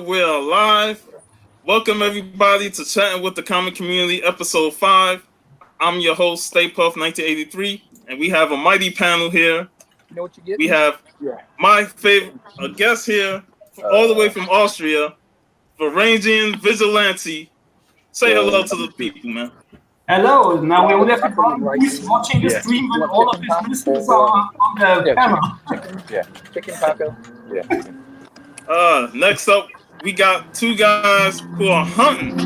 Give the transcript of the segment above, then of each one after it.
we're live. Welcome everybody to Chatting with the Comic Community, episode 5. I'm your host, Stay Puff 1983, and we have a mighty panel here. You know what you get? We have my favorite guest here, all the way from Austria, Varangian Vigilante. Say hello to the people, man. Hello, now we would have to who's watching the stream when all of his listeners are on the panel. Chicken taco. Next up, we got two guys who are hunting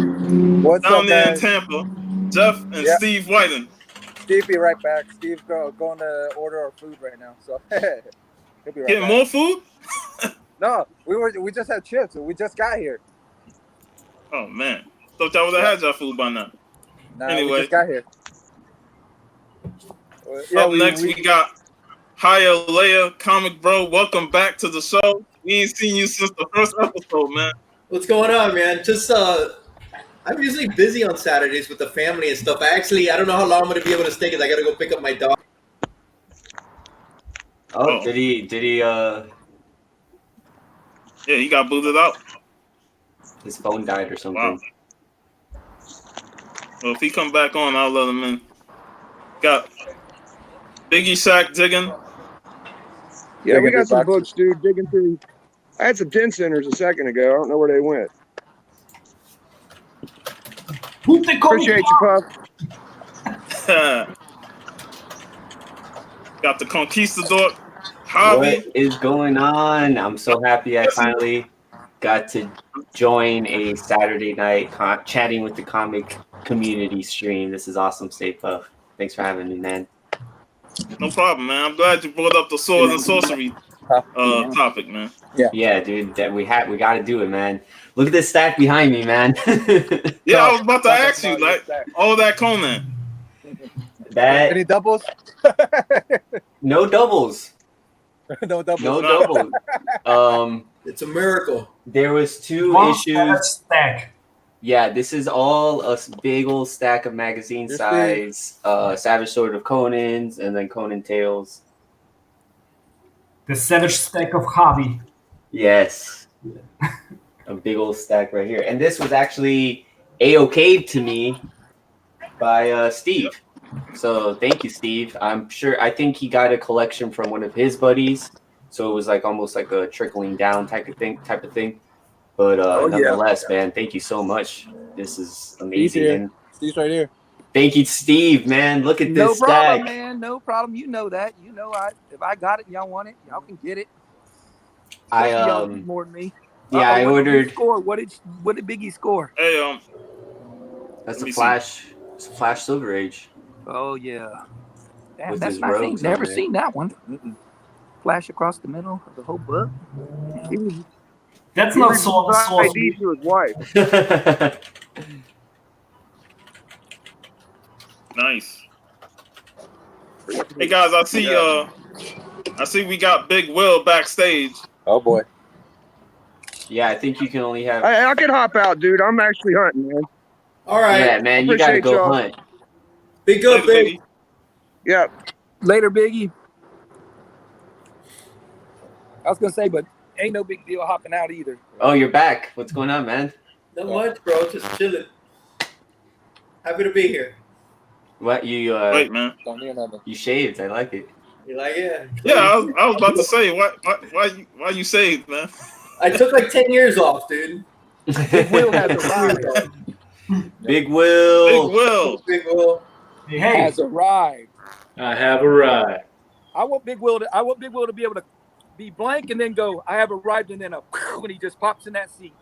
down there in Tampa, Jeff and Steve Whiten. Steve, be right back. Steve's going to order our food right now, so he'll be right Getting back. more food? No, we just had chips. We just got here. Oh man, thought y'all would have had y'all food by now. Nah, anyway, we just got here. Up next, we got Hialeah Comic Bro. Welcome back to the show. We ain't seen you since the first episode, man. What's going on, man? Just I'm usually busy on Saturdays with the family and stuff. I don't know how long I'm gonna be able to stay because I gotta go pick up my dog. Oh, did he? Yeah, he got booted out. His phone died or something. Wow. Well, if he come back on, I'll let him in. Got Biggie Shack digging. Yeah, we got some books, dude. Digging through. I had some 10 centers a second ago. I don't know where they went. Appreciate you, Puff. Got the Conquistador hobby. What is going on? I'm so happy I finally got to join a Saturday night chatting with the comic community stream. This is awesome, Stay Puff. Thanks for having me, man. No problem, man. I'm glad you brought up the sword and sorcery topic, man. Yeah, dude. We got to do it, man. Look at this stack behind me, man. Yeah, I was about to ask you, like, all that Conan. Any doubles? No doubles. No doubles. No doubles. It's a miracle. There was two issues. Stack. Yeah, this is all a big old stack of magazine size. Savage Sword of Conan's and then Conan Tales. The savage stack of hobby. Yes. A big old stack right here. And this was actually A-okayed to me by Steve. So thank you, Steve. I think he got a collection from one of his buddies. So it was like almost like a trickling down type of thing. But nonetheless, man, thank you so much. This is amazing. Steve's right here. Thank you, Steve, man. Look at this stack. No problem, stack. man. No problem. You know that. You know if I got it, y'all want it, y'all can get it. Y'all more than me. Yeah, I ordered. What did Biggie score? Hey, That's a Flash. It's a Flash Silver Age. Oh yeah. Damn, With that's his my thing. robes Never on it. seen that one. Flash across the middle of the whole book. That's not so. ID to his wife. nice. Hey guys, I see we got Big Will backstage. Oh boy. Yeah, I think you can only have. I can hop out, dude. I'm actually hunting, man. All right. Yeah, man, you gotta Appreciate go y'all. hunt. Be good, Later, big. Yeah. Later, Biggie. I was gonna say, but ain't no big deal hopping out either. Oh, you're back. What's going on, man? Not much, bro. Just chilling. Happy to be here. What you Wait, man. Don't hear nothing. you shaved? I like it. You like it? Yeah, I was about to say, why you saved, man? I took like 10 years off, dude. Will has arrived. Big Will. Big Will. Big Will. Hey, Has arrived. I have arrived. I want Big Will to be able to be blank and then go, I have arrived, and then when he just pops in that seat.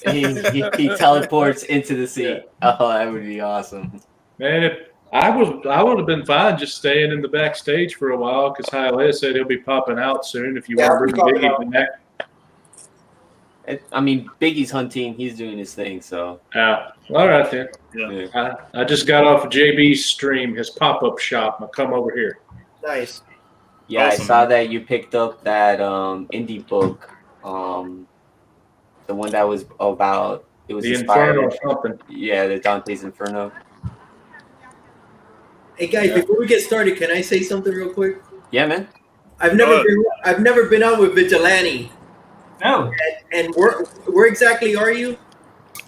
he teleports into the seat. Oh, that would be awesome. Man, if I would have been fine just staying in the backstage for a while because Hialeah said he'll be popping out soon if you want to bring Biggie back. I mean, Biggie's hunting. He's doing his thing, so. All right then. Yeah. I just got off of JB's stream, his pop-up shop. I'll come over here. Nice. Yeah, Awesome. I saw that you picked up that indie book, the one that was about. It was The inspired. Inferno or something. Yeah, the Dante's Inferno. Hey guys, before we get started, can I say something real quick? Yeah, man. I've never been out with Vigilante. no. And where exactly are you?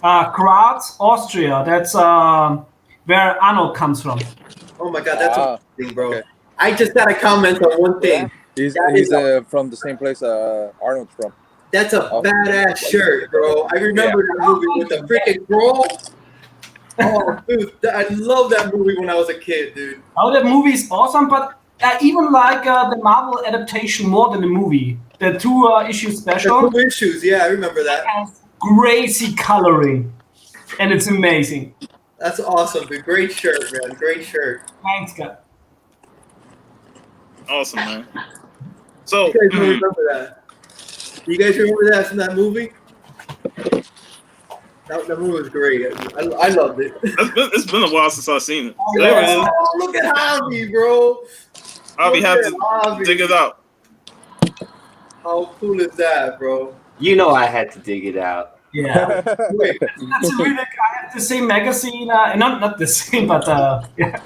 Graz, Austria. That's where Arnold comes from. Oh my God, that's amazing, bro. Okay. I just got to comment on one thing. He's from the same place Arnold's from. That's a badass shirt, bro. I remember that movie with the freaking girl. Oh, dude, I love that movie when I was a kid, dude. Oh, that movie is awesome, but I even like the Marvel adaptation more than the movie. The 2-issue special. The 2 issues, yeah, I remember that. It has crazy coloring, and it's amazing. That's awesome, dude. Great shirt, man. Great shirt. Thanks, guys. Awesome, man. So, You guys remember that? You guys remember that from that movie? That movie was great. I loved it. It's been a while since I've seen it. Oh, look at Javi, bro. Javi had to dig it out. How cool is that, bro? You know I had to dig it out. Yeah. Wait. That's really, I have the same magazine, not the same, but yeah.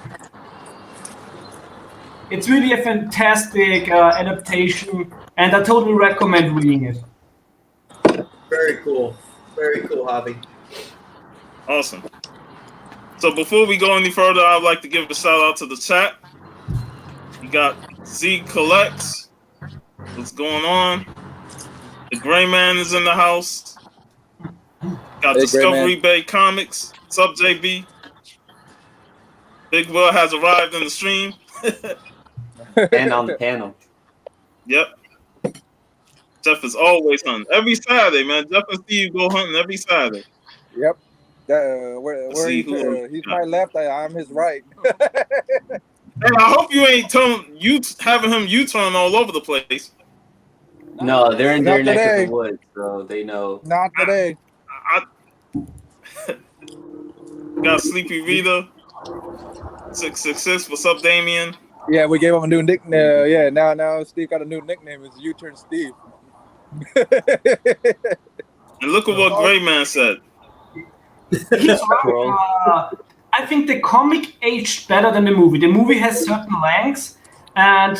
It's really a fantastic adaptation, and I totally recommend reading it. Very cool. Very cool, Javi. Awesome. So before we go any further, I'd like to give a shout out to the chat. You got Z Collects. What's going on? The Gray Man is in the house. Got Discovery Bay Comics. What's up, JB? Big Will has arrived in the stream. And on the panel. Yep. Jeff is always hunting. Every Saturday, man. Jeff and Steve go hunting every Saturday. Yep. Where he's my left, I'm his right. And I hope you ain't having him U-turn all over the place. No, they're in their neck of the woods, so they know. Not today. Got Sleepy Rita. 666. What's up, Damien? Yeah, we gave him a new nickname. Yeah, now Steve got a new nickname. It's U-turn Steve. And look at what Gray Man said. He's right. I think the comic aged better than the movie. The movie has certain lengths, and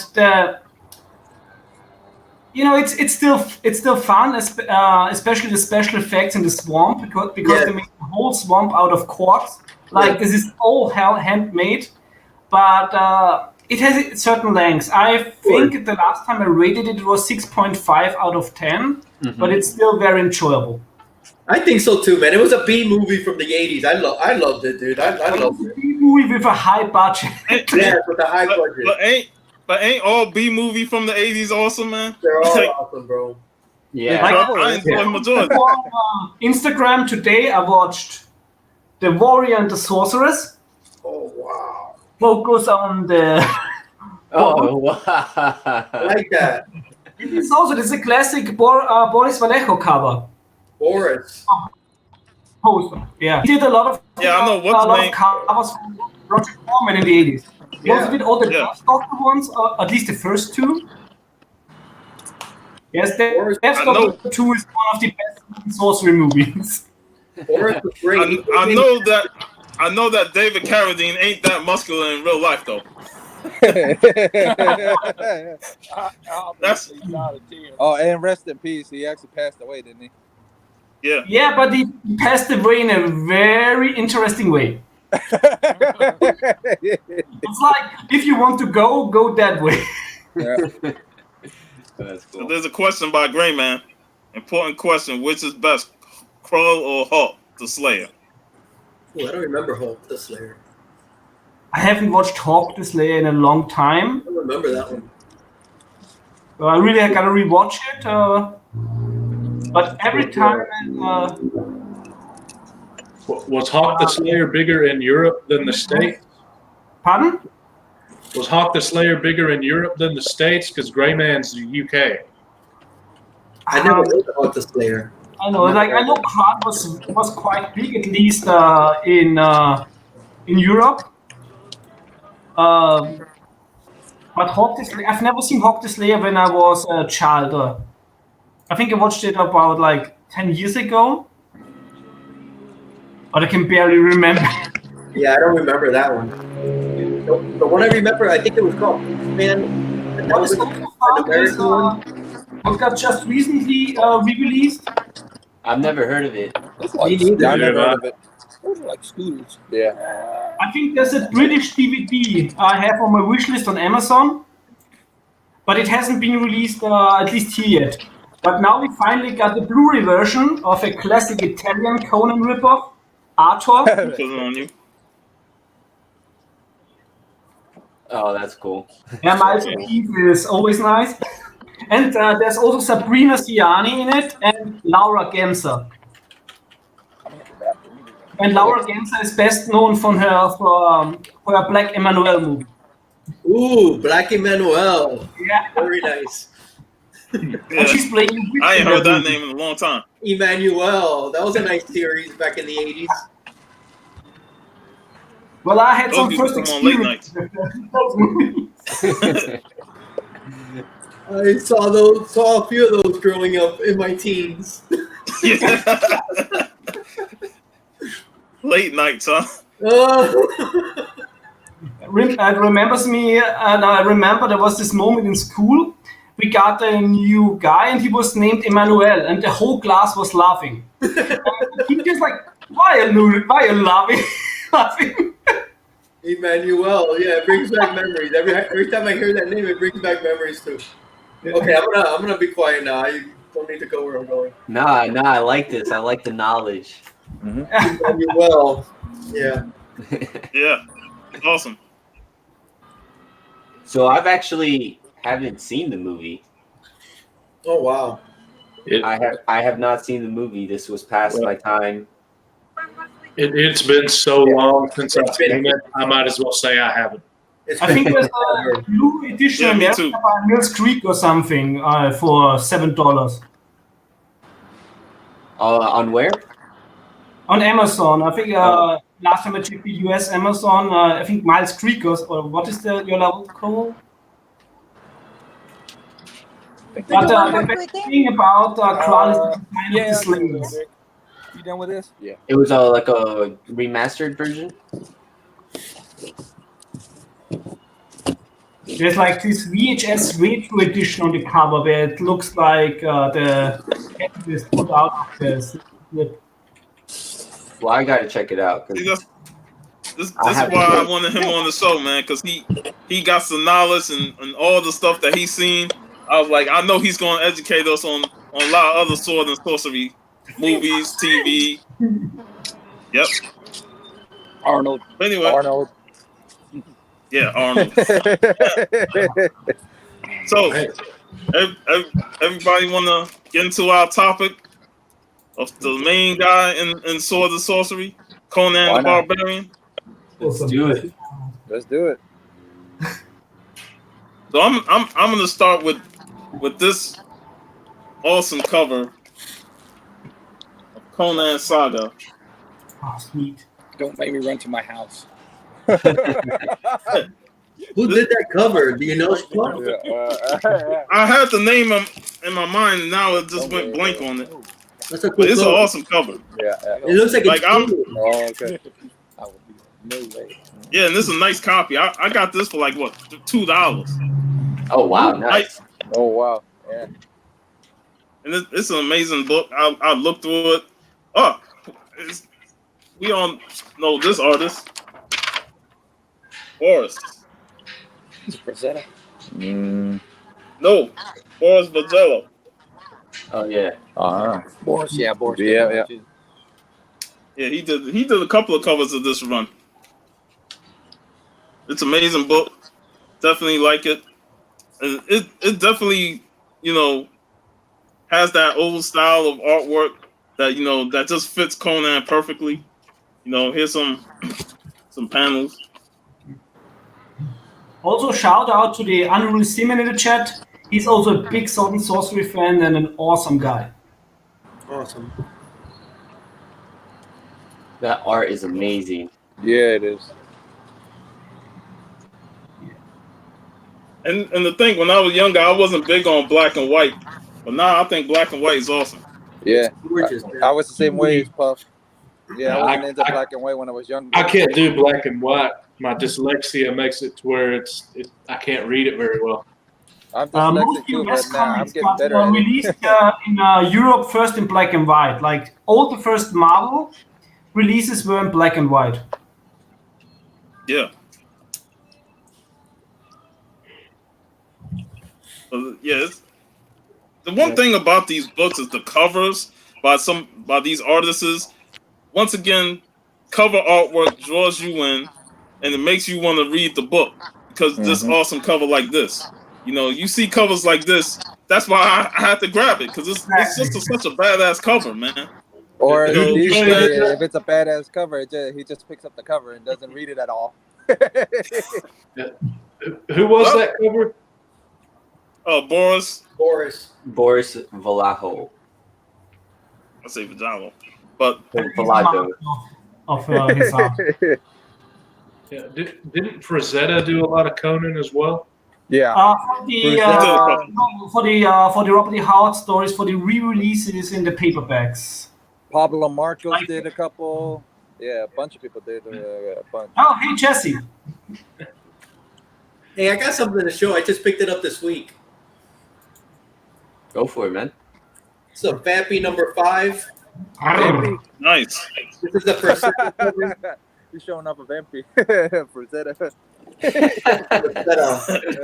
it's still fun, especially the special effects in the swamp because they make the whole swamp out of quartz. Like this is all handmade, but it has certain lengths. I think the last time I rated it was 6.5 out of 10, but it's still very enjoyable. I think so too, man. It was a B movie from the 80s. I loved it, dude. I loved it. B movie with a high budget. Yeah, with a high budget. But ain't all B movie from the 80s awesome, man? They're all awesome, bro. Yeah. I enjoy majority. On Instagram today, I watched The Warrior and the Sorceress. Oh, wow. Focus on the... Oh, wow. I like that. This is a classic Boris Vallejo cover. Boris. Poster. Yeah. He did a lot of I know what's name. Covers from Roger Corman in the 80s. He also did all the Death Doctor ones, at least the first 2. Yes, Death Doctor 2 is one of the best sorcery movies. Boris was great. I know that David Carradine ain't that muscular in real life, though. And rest in peace. He actually passed away, didn't he? Yeah. Yeah, but he passed away in a very interesting way. It's like, if you want to go that way. Yeah. That's cool. So there's a question by Gray Man. Important question. Which is best, Krull or Hulk the Slayer? Oh, I don't remember Hulk the Slayer. I haven't watched Hawk the Slayer in a long time. I don't remember that one. So I really gotta rewatch it. But every time... Was Hawk the Slayer bigger in Europe than the States? Pardon? Was Hawk the Slayer bigger in Europe than the States? Because Gray Man's the UK. I never heard of Hawk the Slayer. I know Krat was quite big, at least in Europe. But Hawk the Slayer, I've never seen Hawk the Slayer when I was a child. I think I watched it about like 10 years ago. But I can barely remember. Yeah, I don't remember that one. The one I remember, I think it was called Man. That was an American one. It got just recently re-released. I've never heard of it. It's like, Me neither. yeah, I never Yeah. heard of it. Those are like scooters. Yeah. I think there's a British DVD I have on my wish list on Amazon, but it hasn't been released at least here yet. But now we finally got the Blu-ray version of a classic Italian Conan ripoff, Arthur. Put it on you. Oh, that's cool. Yeah, Miles O'Keefe is always nice. And there's also Sabrina Ciani in it and Laura Gemser. And Laura Gemser is best known for her Black Emanuel movie. Ooh, Black Emmanuel. Yeah, Very nice. and Yeah. she's playing a witch I ain't in heard that movie. name in a long time. Emmanuel. That was a nice series back in the 80s. Well, I had some Those first used to come on late experience with those movies. I saw a few of those growing up in my teens. Yeah. Late nights, huh? It remembers me, and I remember there was this moment in school. We got a new guy, and he was named Emmanuel, and the whole class was laughing. He just like, why are you laughing? laughing? Emmanuel, yeah, it brings back memories. Every time I hear that name, it brings back memories too. Okay, I'm gonna be quiet now. I don't need to go where I'm going. Nah, I like this. I like the knowledge. Emmanuel, yeah. Yeah. Awesome. So I've actually haven't seen the movie. Oh wow. I have not seen the movie. This was past my time. It's been so long since I've seen it. I might as well say I haven't. I think there's a blue edition Yeah, me there too. by Mills Creek or something for $7 On where? on Amazon. I think last time I checked the US Amazon, I think Miles Creek or what is your level called? But the best thing about Kral is the design of the slings. You done with this? Yeah. It was like a remastered version. There's like this VHS retro edition on the cover where it looks like the head is put out of the slip. Well, I gotta check it out. See, 'Cause this is I have why I to- wanted him on the show, man, because he got some knowledge and all the stuff that he's seen. I was like, I know he's going to educate us on a lot of other sword and sorcery movies, TV. Yep. Arnold. But anyway, Arnold. yeah, Arnold. So, everybody want to get into our topic of the main guy in Sword and Sorcery, Conan Why the not? Barbarian. Let's do it. Let's do it. So I'm gonna start with this awesome cover of Conan Saga. Oh, sweet. Don't make me run to my house. Who did that cover? Do you know? Spot? Yeah, I had the name in my mind, and now it just went blank on it. That's a cool But it's an cover. awesome cover. yeah. It looks like Like, it's I'm- cool. Oh, okay. I would be no way. Yeah, and this is a nice copy. I got this for like what, $2, Oh wow, nice. Oh, wow. Yeah. and it's an amazing book. I looked through it. Oh, we all know this artist, Boris. Is it Rosetta? No, Boris Vagello. Oh yeah. Boris. Yeah, Boris. Yeah. Yeah, he did a couple of covers of this run. It's an amazing book. Definitely like it. And it definitely, has that old style of artwork that that just fits Conan perfectly. Here's some panels. Also, shout out to the Unreal Simon in the chat. He's also a big Sword and Sorcery fan and an awesome guy. Awesome. That art is amazing. Yeah, it is. And the thing, when I was younger, I wasn't big on black and white, but now I think black and white is awesome. Yeah. Gorgeous, man. I was the same way as Puff. Yeah, I I- wasn't into I- black and white when I was younger. I can't do black and white. My dyslexia makes it to where I can't read it very well. I'm Most dyslexic too, but US now I'm comics getting got better at it. released in Europe first in black and white. Like all the first Marvel releases were in black and white. Yeah. The one thing about these books is the covers by these artists. Once again, cover artwork draws you in, and it makes you want to read the book because this awesome cover like this. You see covers like this. That's why I had to grab it because it's just such a badass cover, man. Or these you days, said- if it's a badass cover, he just picks up the cover and doesn't read it at all. Who was that cover? Boris. Boris Vallejo. I say Vajalo, but Vallejo. Of his art. Yeah. Didn't Frazetta do a lot of Conan as well? Yeah. For the Robert E. Howard stories, for the re-releases in the paperbacks. Pablo Marcos did a couple. Yeah, a bunch of people did a bunch. Oh, hey Jesse. Hey, I got something to show. I just picked it up this week. Go for it, man. It's a Vampy number 5. Nice. This is the first. He's showing off a Vampy. Frazetta.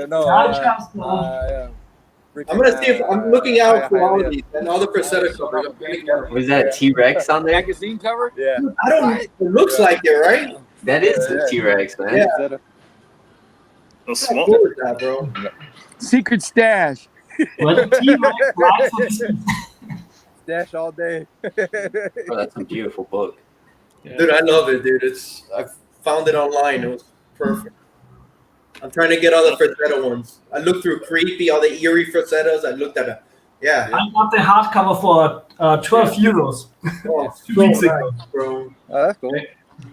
No. I'm gonna see if I'm looking out for all of these and all the Frazetta covers. Was that T-Rex on there? Magazine cover? Yeah. I don't. It looks like it, right? That is the T-Rex, man. Yeah. The small. What is that, bro? Secret stash. Well, Stash all day. Oh, that's a beautiful book. Yeah. Dude, I love it, dude. I found it online. It was perfect. I'm trying to get all the Frazetta ones. I looked through Creepy, all the eerie Frazettas. I looked at it. Yeah. I got the hardcover for 12 euros. Oh, 2 weeks ago. nice, bro. Oh, that's cool.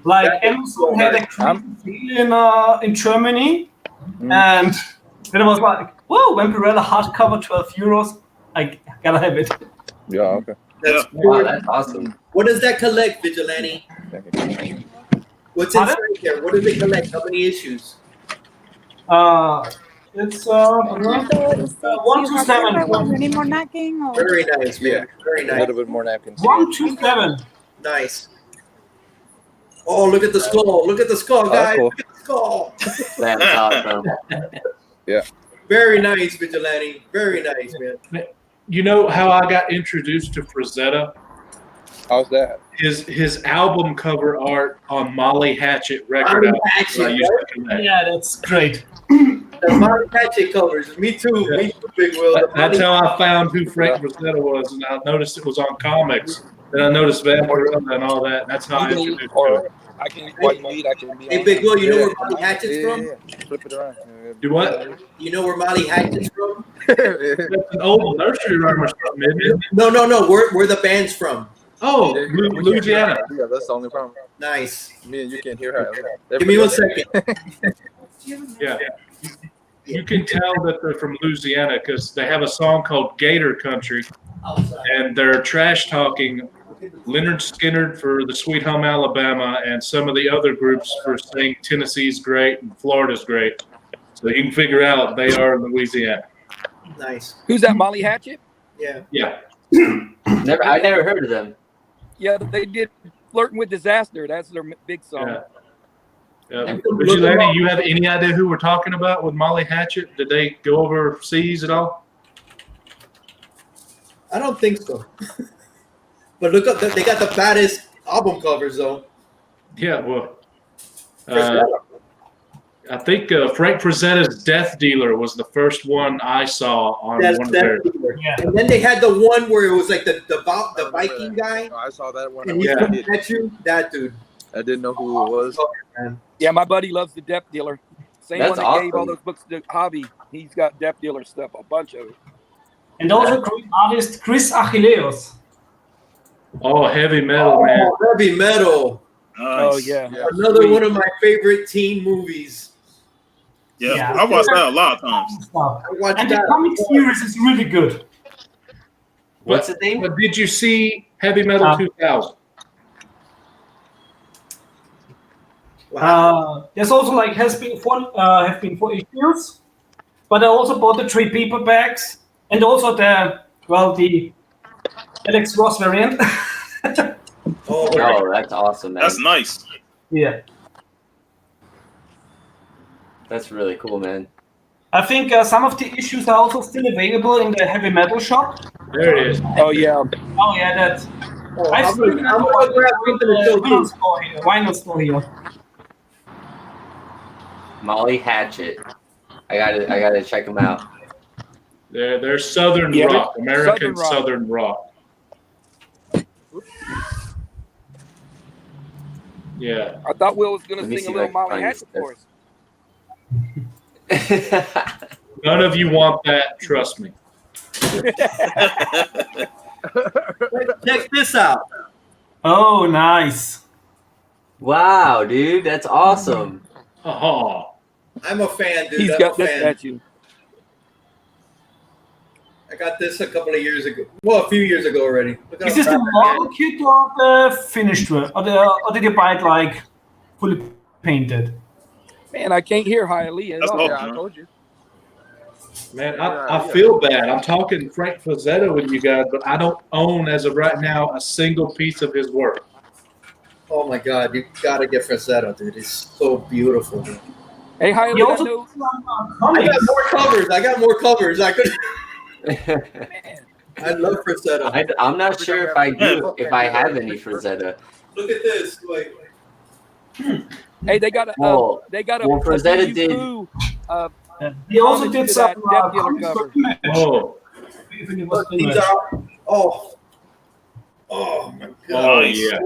Like Amazon had a crazy sale in Germany, and then I was like, "Whoa, Vampirella hardcover, 12 euros. I gotta have it." Yeah, okay. That's Wow, that's awesome. What does that collect, Vigilante? What's inside there? What does it collect? How many issues? It's So is it, do you have paper with any more napkin? Or? Very nice, man. Yeah. Very A nice. little bit more napkins. 127. Nice. Oh, look at the skull. Look at the skull, guys. cool. Look at the skull. That's awesome. Very nice, Vigilante. Very nice, man. You know how I got introduced to Frazetta? How's that? His album cover art on Molly Hatchet record. Molly album Hatchet, I used to collect. Yeah, that's great. The Molly Hatchet covers. Me too. Yeah. Me too, Big Will. The That's Molly- how I found who Frank Frazetta was, and I noticed it was on comics. Then I noticed Vampirella and all that. And that's how I introduced to it. I can what you need. I can be. Hey, Big Will, you know where Molly Hatchet's from? Yeah. Flip it around. Do what? You know where Molly Hatchet's from? That's an old nursery rhyme or something, isn't it? No. Where the band's from? Oh, Louisiana. Yeah, that's the only problem. Nice. Me and you can't hear her. Give me 1 second. Yeah. You can tell that they're from Louisiana because they have a song called Gator Country, and they're trash talking Leonard Skinner for the Sweet Home Alabama and some of the other groups for saying Tennessee's great and Florida's great. So you can figure out they are Louisiana. Nice. Who's that, Molly Hatchet? Yeah. Yeah. I never heard of them. Yeah, they did Flirting with Disaster. That's their big song. Yeah. Vigilante, you have any idea who we're talking about with Molly Hatchet? Did they go overseas at all? I don't think so. But look up, they got the baddest album covers though. Yeah, well, I think Frank Frazetta's Death Dealer was the first one I saw on That's one of their. Yeah. And then they had the one where it was like the Viking guy, Oh, I saw that one. and he's Yeah. coming at you. That dude. I didn't know who it was. Yeah, my buddy loves the Death Dealer. Same That's one that gave all awesome. those books to Hobby. He's got Death Dealer stuff, a bunch of it. And also great artist Chris Achilleos. Oh, heavy metal, man. Oh, heavy metal. Oh, yeah. Another one of my favorite teen movies. Yeah, I watched that a lot of times. Stuff. I watched And the that. comic series is really good. What's the name? But did you see Heavy Metal 2000? There's also like have been 4 issues. But I also bought the 3 paperbacks and also the Alex Ross variant. Oh, that's awesome, man. That's nice. Yeah. That's really cool, man. I think some of the issues are also still available in the heavy metal shop. There it is. Oh yeah. Oh yeah, that's. I'm gonna grab something to show you. Vinyl store here. Molly Hatchet. I gotta check them out. They're Southern Yeah, rock, American Southern rock. Yeah. I thought Will was gonna Let me sing see a little if I can Molly find Hatchet this. for us. None of you want that, trust me. Check this out. Oh, nice. Wow, dude, that's awesome. Oh, I'm a fan, dude. He's I'm got a that fan. statue. I got this a couple of years ago. Well, a few years ago already. Look Is how this the proud I am. model kit or the finished one? Or did you buy it like fully painted? Man, I can't hear Hialeah at That's all. all. Yeah, I told you. man, I feel bad. I'm talking Frank Frazetta with you guys, but I don't own, as of right now, a single piece of his work. Oh my God, you gotta get Frazetta, dude. It's so beautiful. Dude. Hey, You Hialeah, also no, did some I comics. got more covers. I could. man. I love Frazetta. I'm not sure if I do, if I have any Frazetta. Look at this. Wait. Hey, they got a Well, Frazetta PU did. Crew, He also homage did to some that Death Dealer comics cover. for Image. Oh, If it was These Image. are. Oh my God. oh Nice. yeah,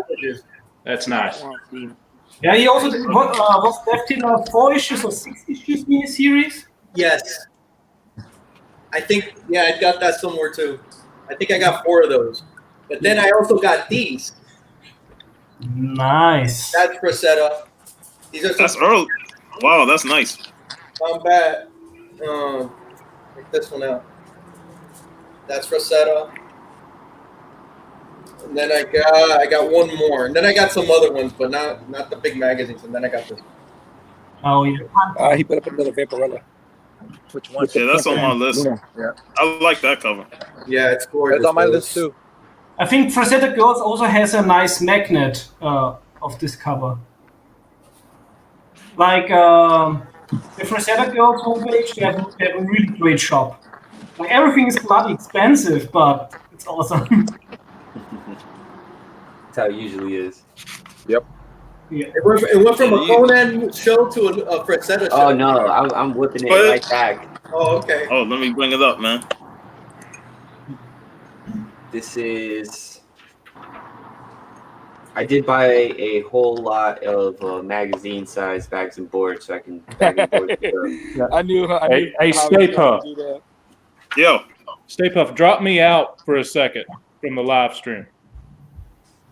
that's nice. Wow, Steve. Yeah, he also did, was Death Dealer 4 issues or 6 issues miniseries? Yes. I think, yeah, I got that somewhere too. I think I got 4 of those. But then I also got these. Nice. That's Frazetta. These are That's some early. Wow, that's nice. combat. Take this one out. That's Frazetta. And then I got one more. And then I got some other ones, but not the big magazines. And then I got this. Oh, yeah. He put up another Vaporella. Which one? Yeah, that's on my list. Yeah. I like that cover. Yeah, it's gorgeous. That's on my dude. list too. I think Frazetta Girls also has a nice magnet of this cover. Like the Frazetta Girls homepage, they have a really great shop. Like everything is bloody expensive, but it's awesome. That's how it usually is. Yeah. It went from a Conan show to a Frazetta show. Oh no, I'm whipping it But- right back. Oh, okay. Oh, let me bring it up, man. This is. I did buy a whole lot of magazine-sized bags and boards, so I can bag and board stuff. I knew. Hey, how he Stay was gonna Puft. do that. Yo, Stay Puft, drop me out for a second from the live stream.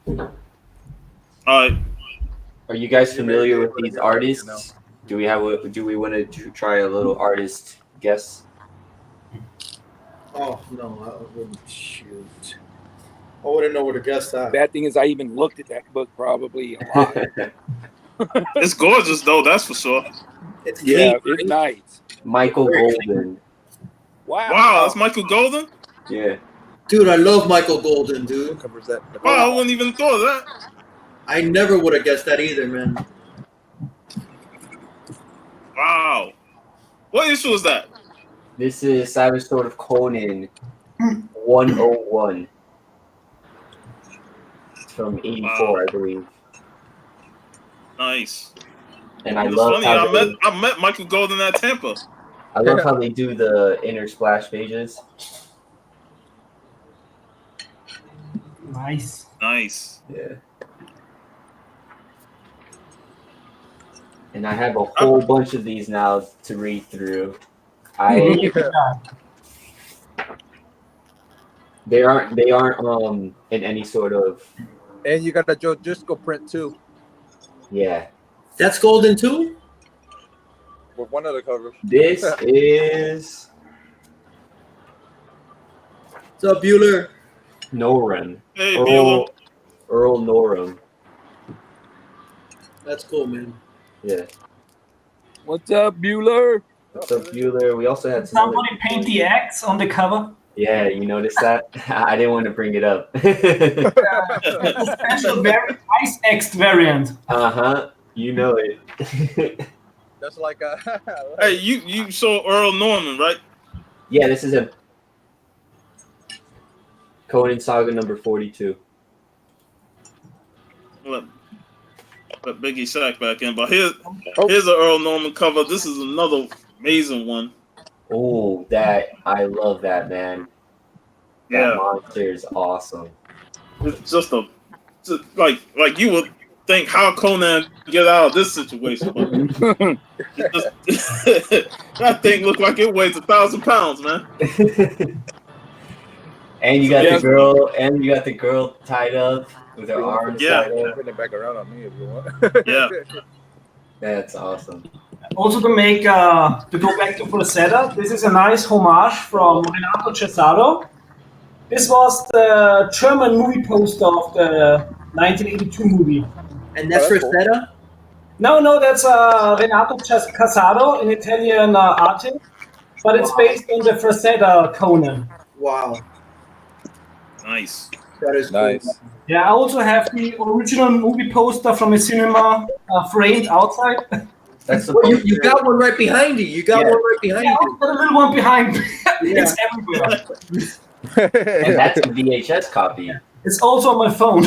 all right. Are you guys familiar with these artists? Do we want to try a little artist guess? Oh no, I wouldn't shoot. I wouldn't know where to guess that. Bad thing is, I even looked at that book probably a lot. It's gorgeous though, that's for sure. It's Yeah, clean, it's nice. Michael Golden. Wow. Wow, that's Michael Golden? Yeah. dude. I love Michael Golden, dude. Covers that. Wow, I wouldn't even thought of that. I never would have guessed that either, man. Wow. What issue is that? This is Savage Sword of Conan 101. It's from 84, Wow. I believe. Nice. And I It's love funny, how I met Michael Golden at Tampa. I love how they do the inner splash pages. Nice. Nice. Yeah. And I have a whole bunch of these now to read through. They aren't in any sort of And you got a Joe Driscoll print too, yeah. That's Golden too. with one of the covers. This is What's up, Bueller? Norum. Hey, Bueller. Earl Norum. That's cool, man. Yeah. What's up, Bueller? What's up, Bueller? We also had some Somebody paint the X on the cover. Yeah, you noticed that? I didn't want to bring it up. It's a special Ice X variant. You know it. That's like a. Hey, you saw Earl Norman, right? Yeah, this is a Conan Saga number 42. Let Biggie Sack back in, but here's an Earl Norman cover. This is another amazing one. Oh, I love that, man. That monster is awesome. It's just like you would think how Conan get out of this situation. But that thing looked like it weighs 1,000 pounds, man. And you got the girl tied up with her arms tied up. Put it back around on me if you want. Yeah. That's awesome. Also to go back to Frazetta, this is a nice homage from Renato Cesaro. This was the German movie poster of the 1982 movie. And that's Frazetta? No, that's Renato Cesaro, an Italian artist, but it's based on the Frazetta Conan. Wow. Nice. That is nice. Cool. Yeah, I also have the original movie poster from a cinema framed outside. That's you got one right behind you. You got one right behind you. I've got a little one behind me. It's everywhere. And that's a VHS copy. It's also on my phone.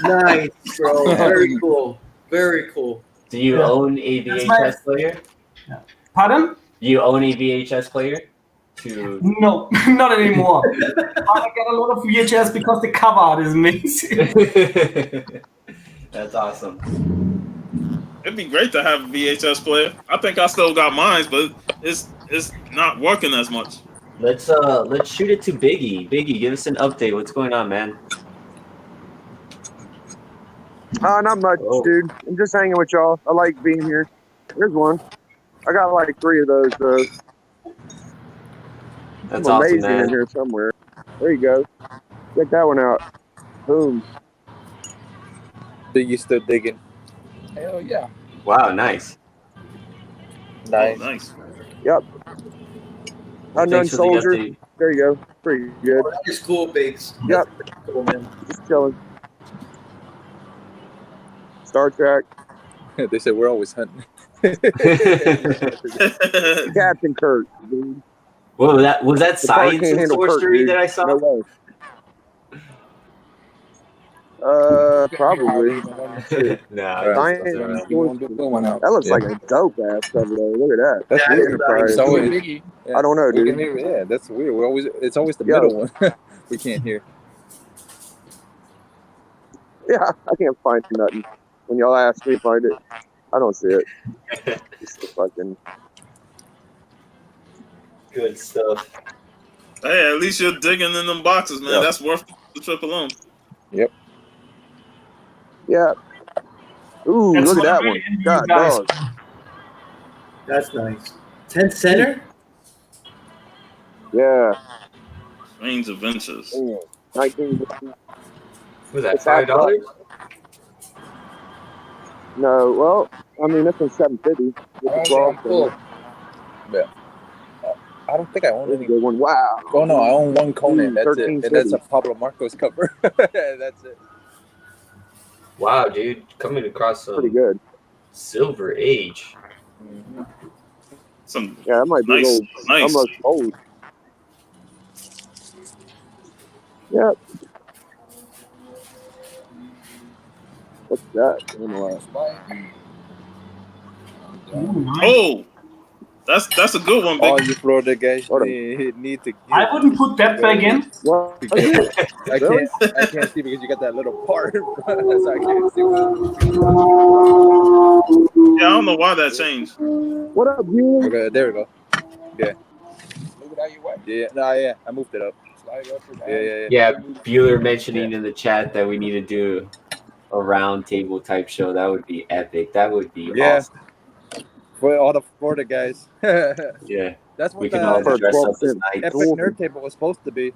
Nice, bro. Very cool. Very cool. Do you own a VHS player? Pardon? Do you own a VHS player? No, not anymore. I got a lot of VHS because the cover art is amazing. That's awesome. It'd be great to have a VHS player. I think I still got mine, but it's not working as much. Let's shoot it to Biggie. Biggie, give us an update. What's going on, man? Not much, dude. I'm just hanging with y'all. I like being here. Here's one. I got like 3 of those. That's I'm awesome, amazing man. in here somewhere. There you go. Check that one out. Boom. Biggie still digging. Hell yeah. Wow, nice. Nice. Oh, nice. Yep. Unknown Thanks for the Soldier. update. There you go. Pretty good. That is cool, Biggs. Yep. Cool, man. Just chilling. Star Trek. They said we're always hunting. Captain Kirk, dude. Well, was that The car science can't and handle Kirk, sorcery dude. that I saw? No way. Probably. Nah, Science. That looks like a dope ass cover though. Look at that. That's weird. Enterprise. It's always, I don't know, we can dude. hear, yeah, that's weird. It's always the Yo. middle one. We can't hear. Yeah, I can't find nothing. When y'all ask me to find it, I don't see it. It's the fucking good stuff. Hey, at least you're digging in them boxes, man. Yeah. That's worth the trip alone. Yep. yeah. Ooh, That's look at what that I'm one. really God, guys. dog. That's nice. 10th center? Yeah. Strange Adventures. 19. Was that It's half $5? No, well, I mean that's in $750. With the Oh, 12, cool. Yeah. I don't think I own That's a any. good one. Wow. Oh no, I own one Conan. That's it, 13 and that's a cities. Pablo Marcos cover. That's it. Wow, dude, coming across some Pretty good. Silver Age. Some Yeah, that might be a nice, little nice. almost old. Yep. What's that? I don't know. Ooh, nice. Oh, that's a good one, All Big. you Florida guys What a- need to. I wouldn't put that back in. What? I Really? can't see because you got that little part, so I can't see. Yeah, I don't know why that changed. What up, you? Okay, there we go. Yeah. Move it out your way. Yeah. No, yeah. I moved it up. Slide it up or down. Yeah. Yeah, Bueller mentioning in the chat that we need to do a round table type show. That would be epic. That would be awesome. For all the Florida guys. Yeah, That's what we can all the dress up as Epic knights. Nerd Table was supposed to be. You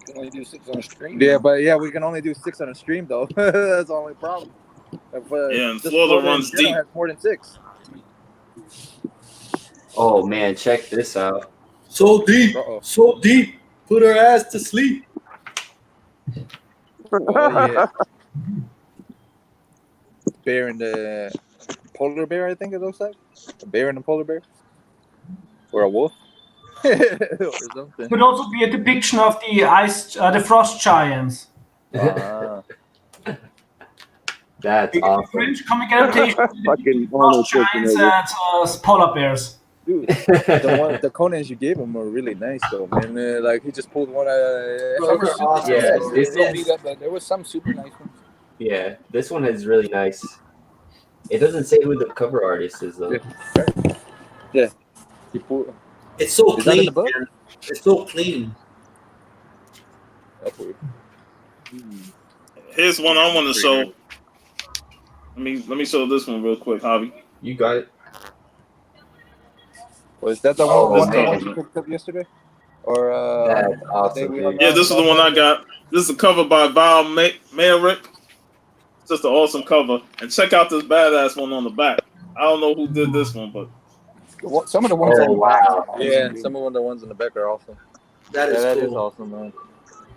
can only do 6 on a stream. Yeah, but we can only do 6 on a stream though. That's the only problem. If, Yeah, and just Florida in runs general deep. has more than 6. Oh man, check this out. So deep, so deep. Put her ass to sleep. Oh yeah. Bear and the polar bear, I think it looks like. A bear and a polar bear, or a wolf, or something. Could also be a depiction of the frost giants. That's awesome. French comic adaptation. Fucking Frost giants and polar bears. Dude, the Conans you gave him were really nice though, man. Like he just pulled one. Awesome. Yeah, there was some super nice ones. Yeah, this one is really nice. It doesn't say who the cover artist is though. Yeah. It's so Is that in clean. the book? Man. It's so clean. That's weird. Here's one I want to show. Let me show this one real quick, Javi. You got it. Was that the one you picked up yesterday? Or That's awesome. Yeah, this is the one I got. This is a cover by Val Mayrick. It's just an awesome cover. And check out this badass one on the back. I don't know who did this one, but some of the ones on the back. Wow. Yeah, some of the ones in the back are awesome. That is that cool. is awesome, man.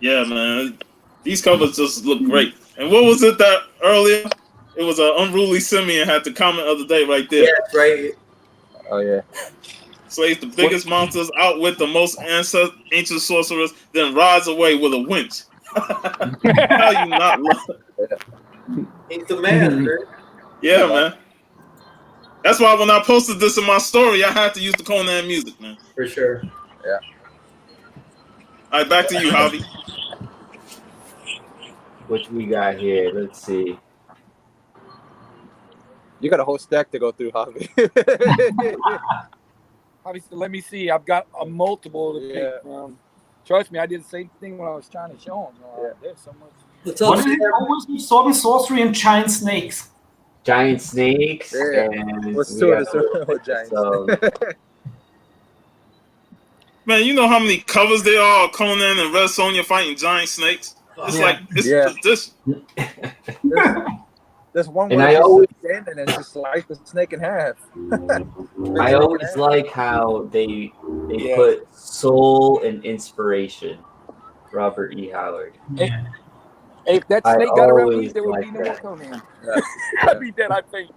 yeah, man, these covers just look great. And what was it that earlier? It was an unruly simian had the comment of the day right there. Yeah, that's right. Oh yeah. Slays the biggest monsters, outwit the most ancient sorcerers, then rides away with a winch. How you not love? He's the man, man. Yeah, man. That's why when I posted this in my story, I had to use the Conan music, man. For sure. Yeah. All right, back to you, Javi. What we got here? Let's see. You got a whole stack to go through, Javi. Obviously, let me see. I've got a multiple to pick from. Trust me, I did the same thing when I was trying to show them. There's so much. What is it always with sword and sorcery and giant snakes? Giant snakes. Yeah. And What's we two of got the giants? Man, you know how many covers there are of Conan and Red Sonja fighting giant snakes? It's like, it's tradition. There's one And where I it's always- just standing and just slice the snake in half. I always like how they put soul and inspiration. Robert E. Howard. If that I snake got around me, always there would like be no more that. Conan. I'd be dead, I think.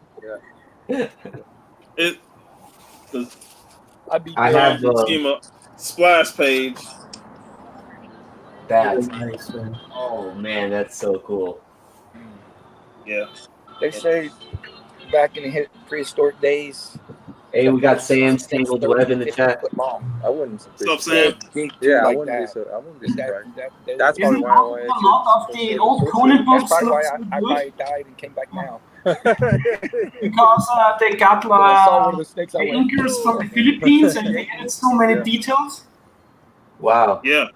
I'd be I dead. have Schema splash page. That's nice, man. Oh man, that's so cool. Yeah. They say back in the prehistoric days. Hey, we got Sam's Tangled Web in the chat. I wouldn't. What's up, Sam? Yeah, like I wouldn't be that. so. I wouldn't be surprised. That- That's Isn't probably why I a wanted lot of the old Conan That's books probably why look so I good probably died and came back now. because they got I saw one of the snakes I went. anchors from the Philippines and they added so many details. Wow. Yeah.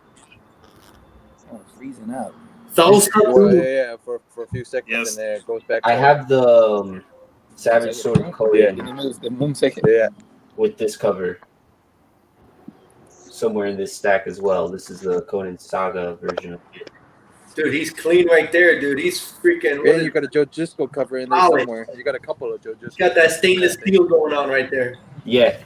Oh, it's freezing up. yeah, for a few seconds Yes. and then it goes back. I have the Savage Sword of Conan The moon second. Yeah. with this cover somewhere in this stack as well. This is the Conan Saga version of it. Dude, he's clean right there, dude. He's freaking. And you got a Joe Gisco cover in there Wow. somewhere. You got a couple of Joe Gisco. He's got that stainless steel going on right there. Yeah,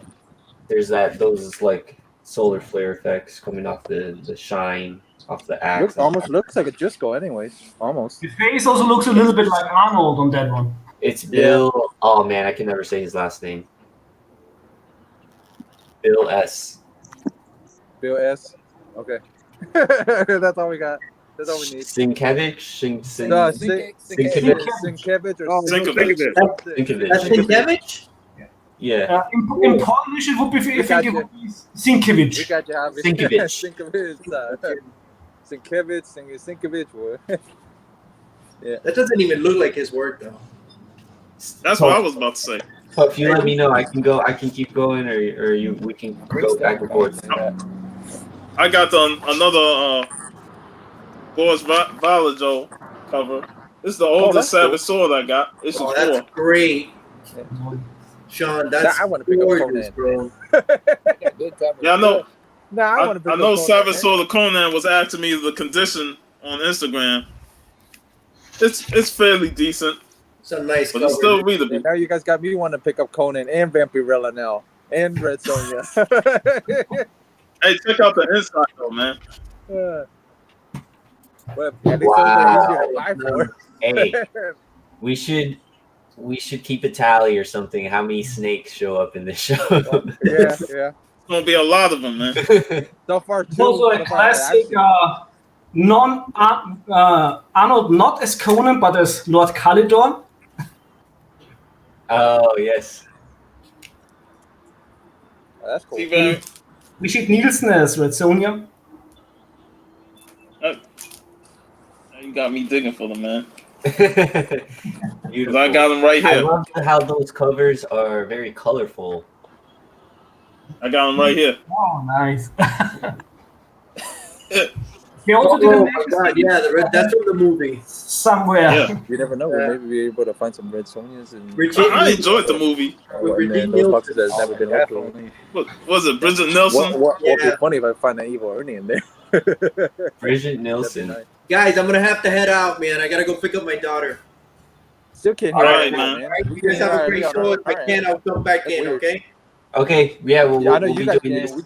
there's those like solar flare effects coming off the shine off the axe. Almost looks like a Gisco, anyways. Almost. His face also looks a little bit like Arnold on that one. It's Bill. Oh man, I can never say his last name. Bill S. Bill S. Okay. That's all we got. That's all we need. Sienkiewicz? No, Sienkiewicz? Sienkiewicz or Sienkiewicz. Sienkiewicz. That's Sienkiewicz? Yeah. In Polish, it would be We got you. We Sienkiewicz. got you, Javi. Sienkiewicz. Sienkiewicz, boy. Yeah. That doesn't even look like his work, though. That's what I was about to say. So if you let me know, I can keep going, or we can go back and forth. I got another Boris Valajo cover. This is the oldest that's cool. Savage Sword I got. Issue 4. That's great. Sean, that's I want to pick up gorgeous, Conan. bro. Yeah, I know. I want to pick I know up Conan, Savage man. Sword of Conan was asking me the condition on Instagram. It's fairly decent, It's a nice but cover. it's still Yeah, readable. now you guys got me wanting to pick up Conan and Vampirella now. and Red Sonja. Hey, check out the inside though, man. But at least those are easier to buy for. Hey, we should keep a tally or something. How many snakes show up in this show? Yeah. It's gonna be a lot of them, man. So far, It's also a classic Arnold not as Conan but as Lord Calidor. Oh yes. That's cool. Richard Nielsen as Red Sonja. You got me digging for them, man. Beautiful. I got them right I here. love how those covers are very colorful. I got them right here. Oh, nice. They also did Oh my god, yeah, that's from the movie. Somewhere. Yeah. You never know. We'll maybe be able to find some Red Sonjas. And I enjoyed the movie. and then those boxes that's never been opened. What was it, Bridget Nelson? What would be funny if I find an evil Ernie in there? Bridget Nielsen. Nice. Guys, I'm gonna have to head out, man. I gotta go pick up my daughter. Still can't All hear right, it, man. You guys have a great show. If I can, I'll come back in, okay? Okay, yeah, I know we'll you be guys doing can. this.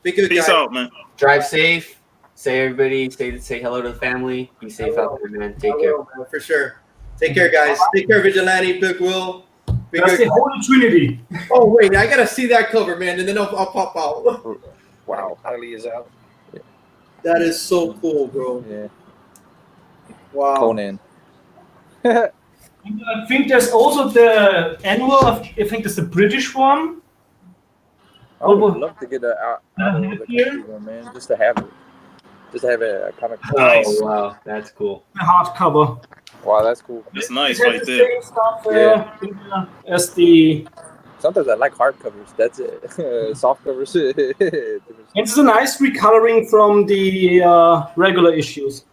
Be good, Peace guys. out, man. Drive safe. Say everybody, say hello to the family. Be safe out there, man. Take care. Man, for sure. Take care, guys. Take care, Vigilante, Big Will. Be That's good. the Holy Trinity. Oh, wait, I gotta see that cover, man, and then I'll pop out. Wow. Harley is out. That is so cool, bro. Yeah. Wow. Conan. I think there's also the annual of, I think there's the British one. I would love to get out of the country one, man, just to have it. Just to have a comic. Nice. Oh wow, that's cool. The hardcover. Wow, that's cool. That's nice It has right the there. same stuff as the. Sometimes I like hardcovers. That's it. Soft covers. It's a nice recoloring from the regular issues.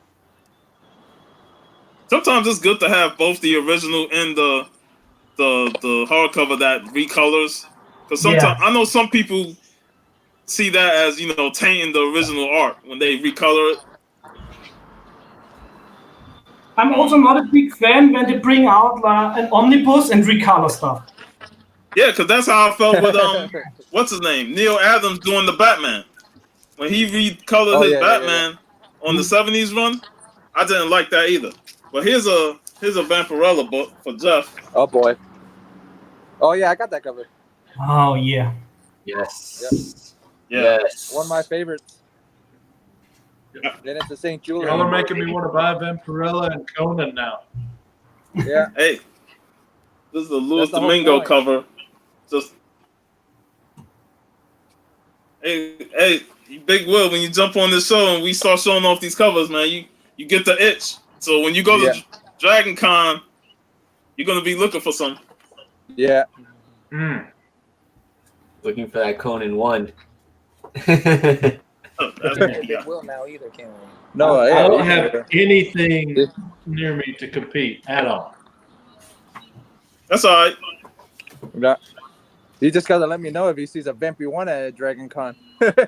Sometimes it's good to have both the original and the hardcover that recolors. Because sometimes I know some people see that as, tainting the original art when they recolor it. I'm also not a big fan when they bring out an omnibus and recolor stuff. Yeah, because that's how I felt with what's his name, Neil Adams doing the Batman. When he recolored his Batman on the '70s run, I didn't like that either. But here's a Vampirella book for Jeff. Oh boy. Oh yeah, I got that cover. Oh yeah. Yes. Yep. Yeah. Yes. One of my favorites. Then it's the St. Julian. Y'all are making me want to buy Vampirella and Conan now. Yeah. Hey, this is the Louis That's the whole Domingo point. cover. Just hey, Big Will, when you jump on this show and we start showing off these covers, man, you get the itch. So when you go to Dragon Con, you're gonna be looking for some. Yeah. Looking for that Conan 1. Big Will now either, can we? No, I yeah. don't have anything near me to compete at all. That's all right. Yeah. You just gotta let me know if he sees a Vampy one at Dragon Con. There's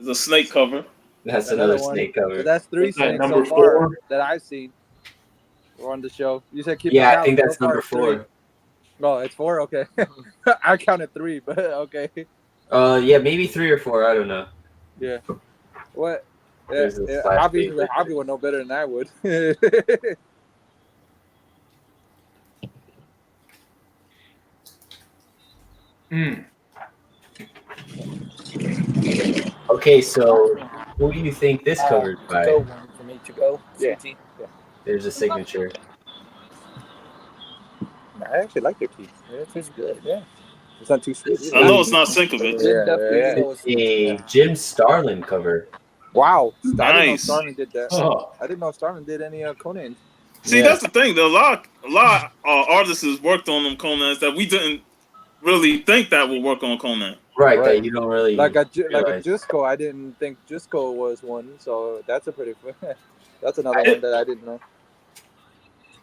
a snake cover. That's another one. snake cover. So that's three What's that, snakes number so far 4? that I've seen. We're on the show. You said keep. Yeah, it I think count. that's So far, number 4. Oh, it's 4. Okay. I counted 3, but okay. Yeah, maybe 3 or 4. I don't know. Yeah. What? There's a flash Obviously, page. Hobby would know better than I would. Okay, so who do you think this covered by? Go one for me to go. Yeah. CT. There's a signature. I actually like their teeth. Yeah, it's good. Yeah. It's not too sweet. I know it's not Sinkovich. It's a Jim Starlin cover. Wow. I didn't know Nice. Starlin did that. Oh. I didn't know Starlin did any Conan. See, that's the thing. A lot of artists worked on them Conans that we didn't really think that would work on Conan. Right, that you don't really like a realize. Jusco. I didn't think Jusco was one, so that's a pretty. That's another one that I didn't know.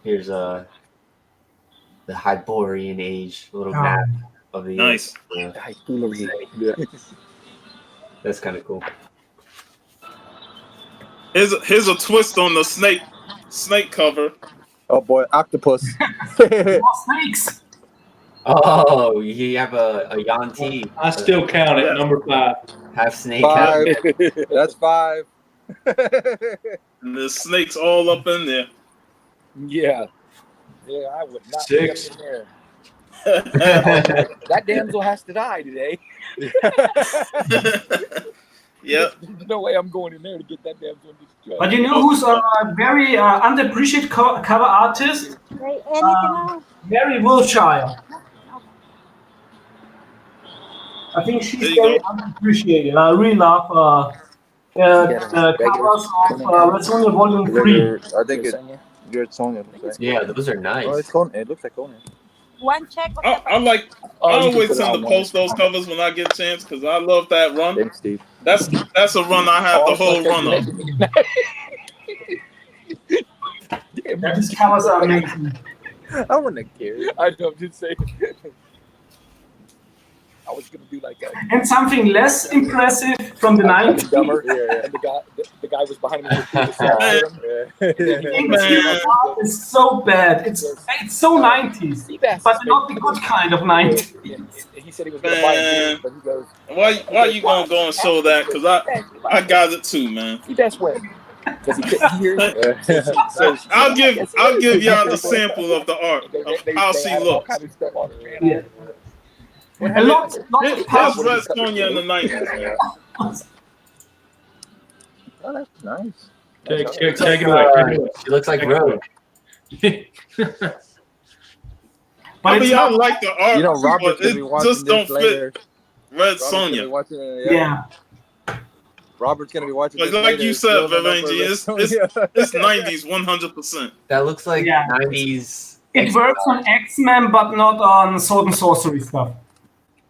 Here's the Hyborian Age, a little map of the Nice. Yeah. Yeah. That's kind of cool. Here's a twist on the snake cover. Oh boy, octopus. More snakes. Oh, you have a Yanti. I still count it. Yeah. Number 5. Half snake. 5. That's 5. And there's snakes all up in there. Yeah. Yeah, I would not 6. be up in there. That damsel has to die today. Yep. There's no way I'm going in there to get that damsel destroyed. But you know who's a very underappreciated cover artist? Right, anything else? Mary Wilshire. I think she's There you very go. underappreciated. I really love the covers of Red Sonja Volume 3. I think you're Sonya. Yeah, those are nice. Oh, it's Conan. It looks like Conan. One check. I always tend to post those covers when I get a chance because I love that run. Thanks, Steve. That's a run I have the whole run of. These covers are amazing. I wouldn't care. I know, just say. I was gonna do like that. And something less impressive from the 90s. Dumber. Yeah. And the guy was behind me. The English art is so bad. It's so 90s, but not the good kind of 90s. He said he was gonna buy it, but he goes. Why you gonna go and show that? Because I got it too, man. He best way. Because he couldn't hear it. I'll give y'all the sample of the art of how she looks. Yeah. A lot of That's Red Sonja in the 90s, man. Oh, that's nice. Take it away. She looks like Rogue. But I mean, it's I not, like the art, You know, Robert's but gonna be it watching just don't this later. fit Red Robert's gonna be Sonja. watching it, yeah. Robert's gonna be watching. Like, this like later. you said, Still don't know Varangian, for it's 90s 100%. That looks like Yeah. 90s. It works on X-Men, but not on Sword and Sorcery stuff.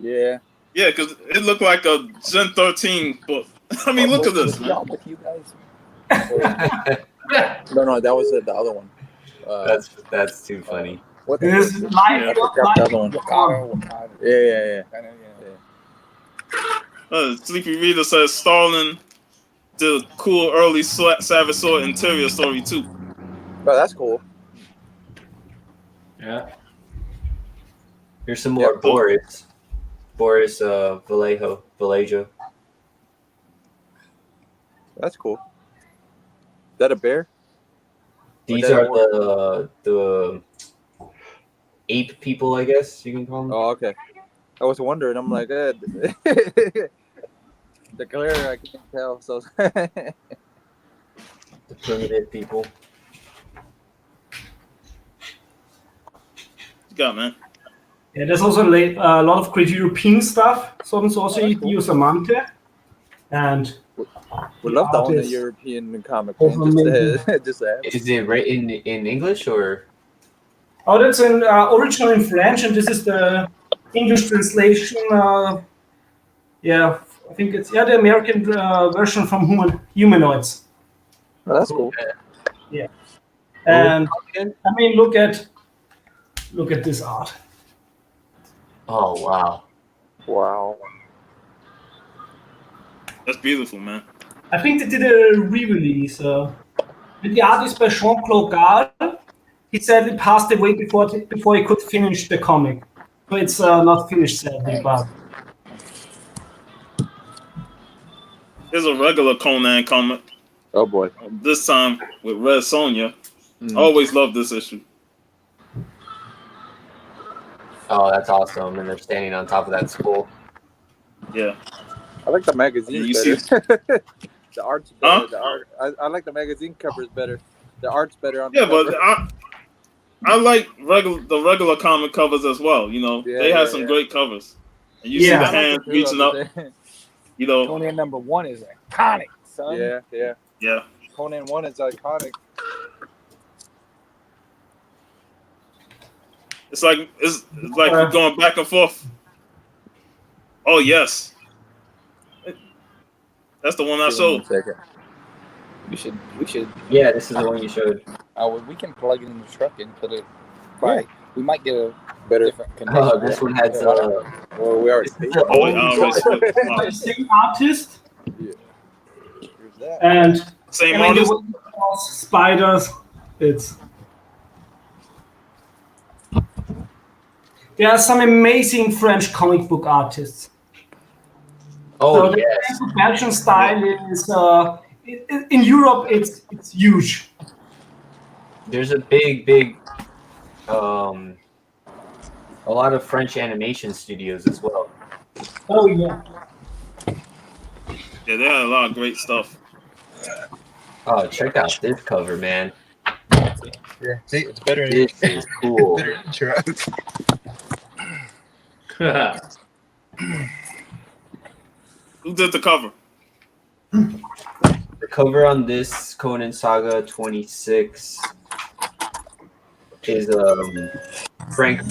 Yeah. Yeah, because it looked like a Gen 13 book. I mean, look at this, man. With you guys. No, that was the other one. That's too funny. What It is the? live. I forgot the other one. Wakanda. Yeah. Sleepy Reader says Starlin did a cool early Savage Sword interior story too. Oh, that's cool. Yeah. Here's some more Boris. Boris Vallejo. That's cool. Is that a bear? These are the ape people, I guess you can call them. Oh, okay. I was wondering. I'm like, the glare I can't tell. So The primitive people. You got, man. Yeah, there's also a lot of great European stuff. Sword and Sorcery, Dios Amante, and we love to own a artist. European comic. Also Just to have. Is it right in English or? Oh, that's an original in French, and this is the English translation. Yeah, I think it's the American version from Humanoids. Oh, that's cool. Yeah, and I mean, look at this art. Oh wow! Wow. That's beautiful, man. I think they did a re-release. The art is by Jean-Claude Gall. He sadly passed away before he could finish the comic. So it's not finished sadly, but Here's a regular Conan comic. Oh boy. This time with Red Sonja. I always loved this issue. Oh, that's awesome! And they're standing on top of that school. Yeah. I like the magazine You better. see- The art's better. Huh? The art. I like the magazine covers better. The art's better on Yeah, the cover. but I like the regular comic covers as well. You know, Yeah, they have yeah, some yeah. great covers. And you see Yeah. the I like hand the reaching up. Conan. You know, Conan #1 is iconic, son. Yeah. yeah. Conan 1 is iconic. It's like we're going back and forth. Oh yes, that's the one I showed. We should. Yeah, this is the one you showed. We can plug it in the truck and put it. Right. We might get a Better. different connection. Oh, this one has Well, we already paid. Oh, wait, I already split. the same artist Here's that. and Same I mean, artist. the spiders. It's there are some amazing French comic book artists. Oh so yes. The Belgian style is in Europe. It's huge. There's a big a lot of French animation studios as well. Oh yeah. Yeah, they had a lot of great stuff. Oh, check out this cover, man. Yeah, see, it's better. This is cool. Better intro. Who did the cover? The cover on this Conan Saga 26 is Frank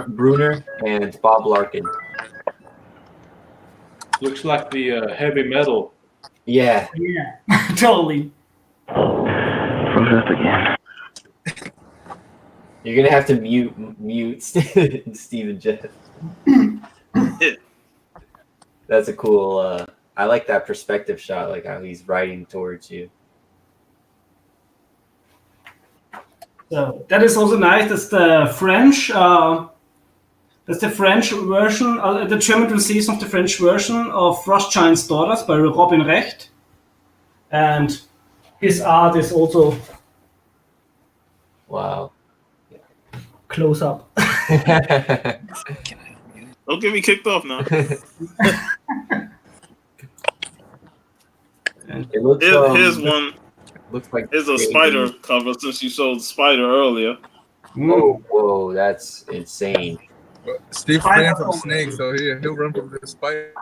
Bruner and Bob Larkin. Looks like the heavy metal. Yeah. Yeah. Totally. Froze up again. You're gonna have to mute Steve and Jeff. That's a cool. I like that perspective shot, like how he's riding towards you. So that is also nice. That's the French. That's the French version, the German translation of the French version of Frost Giant's Daughters by Robin Recht, and his art is also Wow. close up. Don't get me kicked off now. It looks. Here's one. Looks like Here's a spider cover since you showed spider earlier. Whoa, that's insane. Steve ran from a snake, so he'll run from the spider.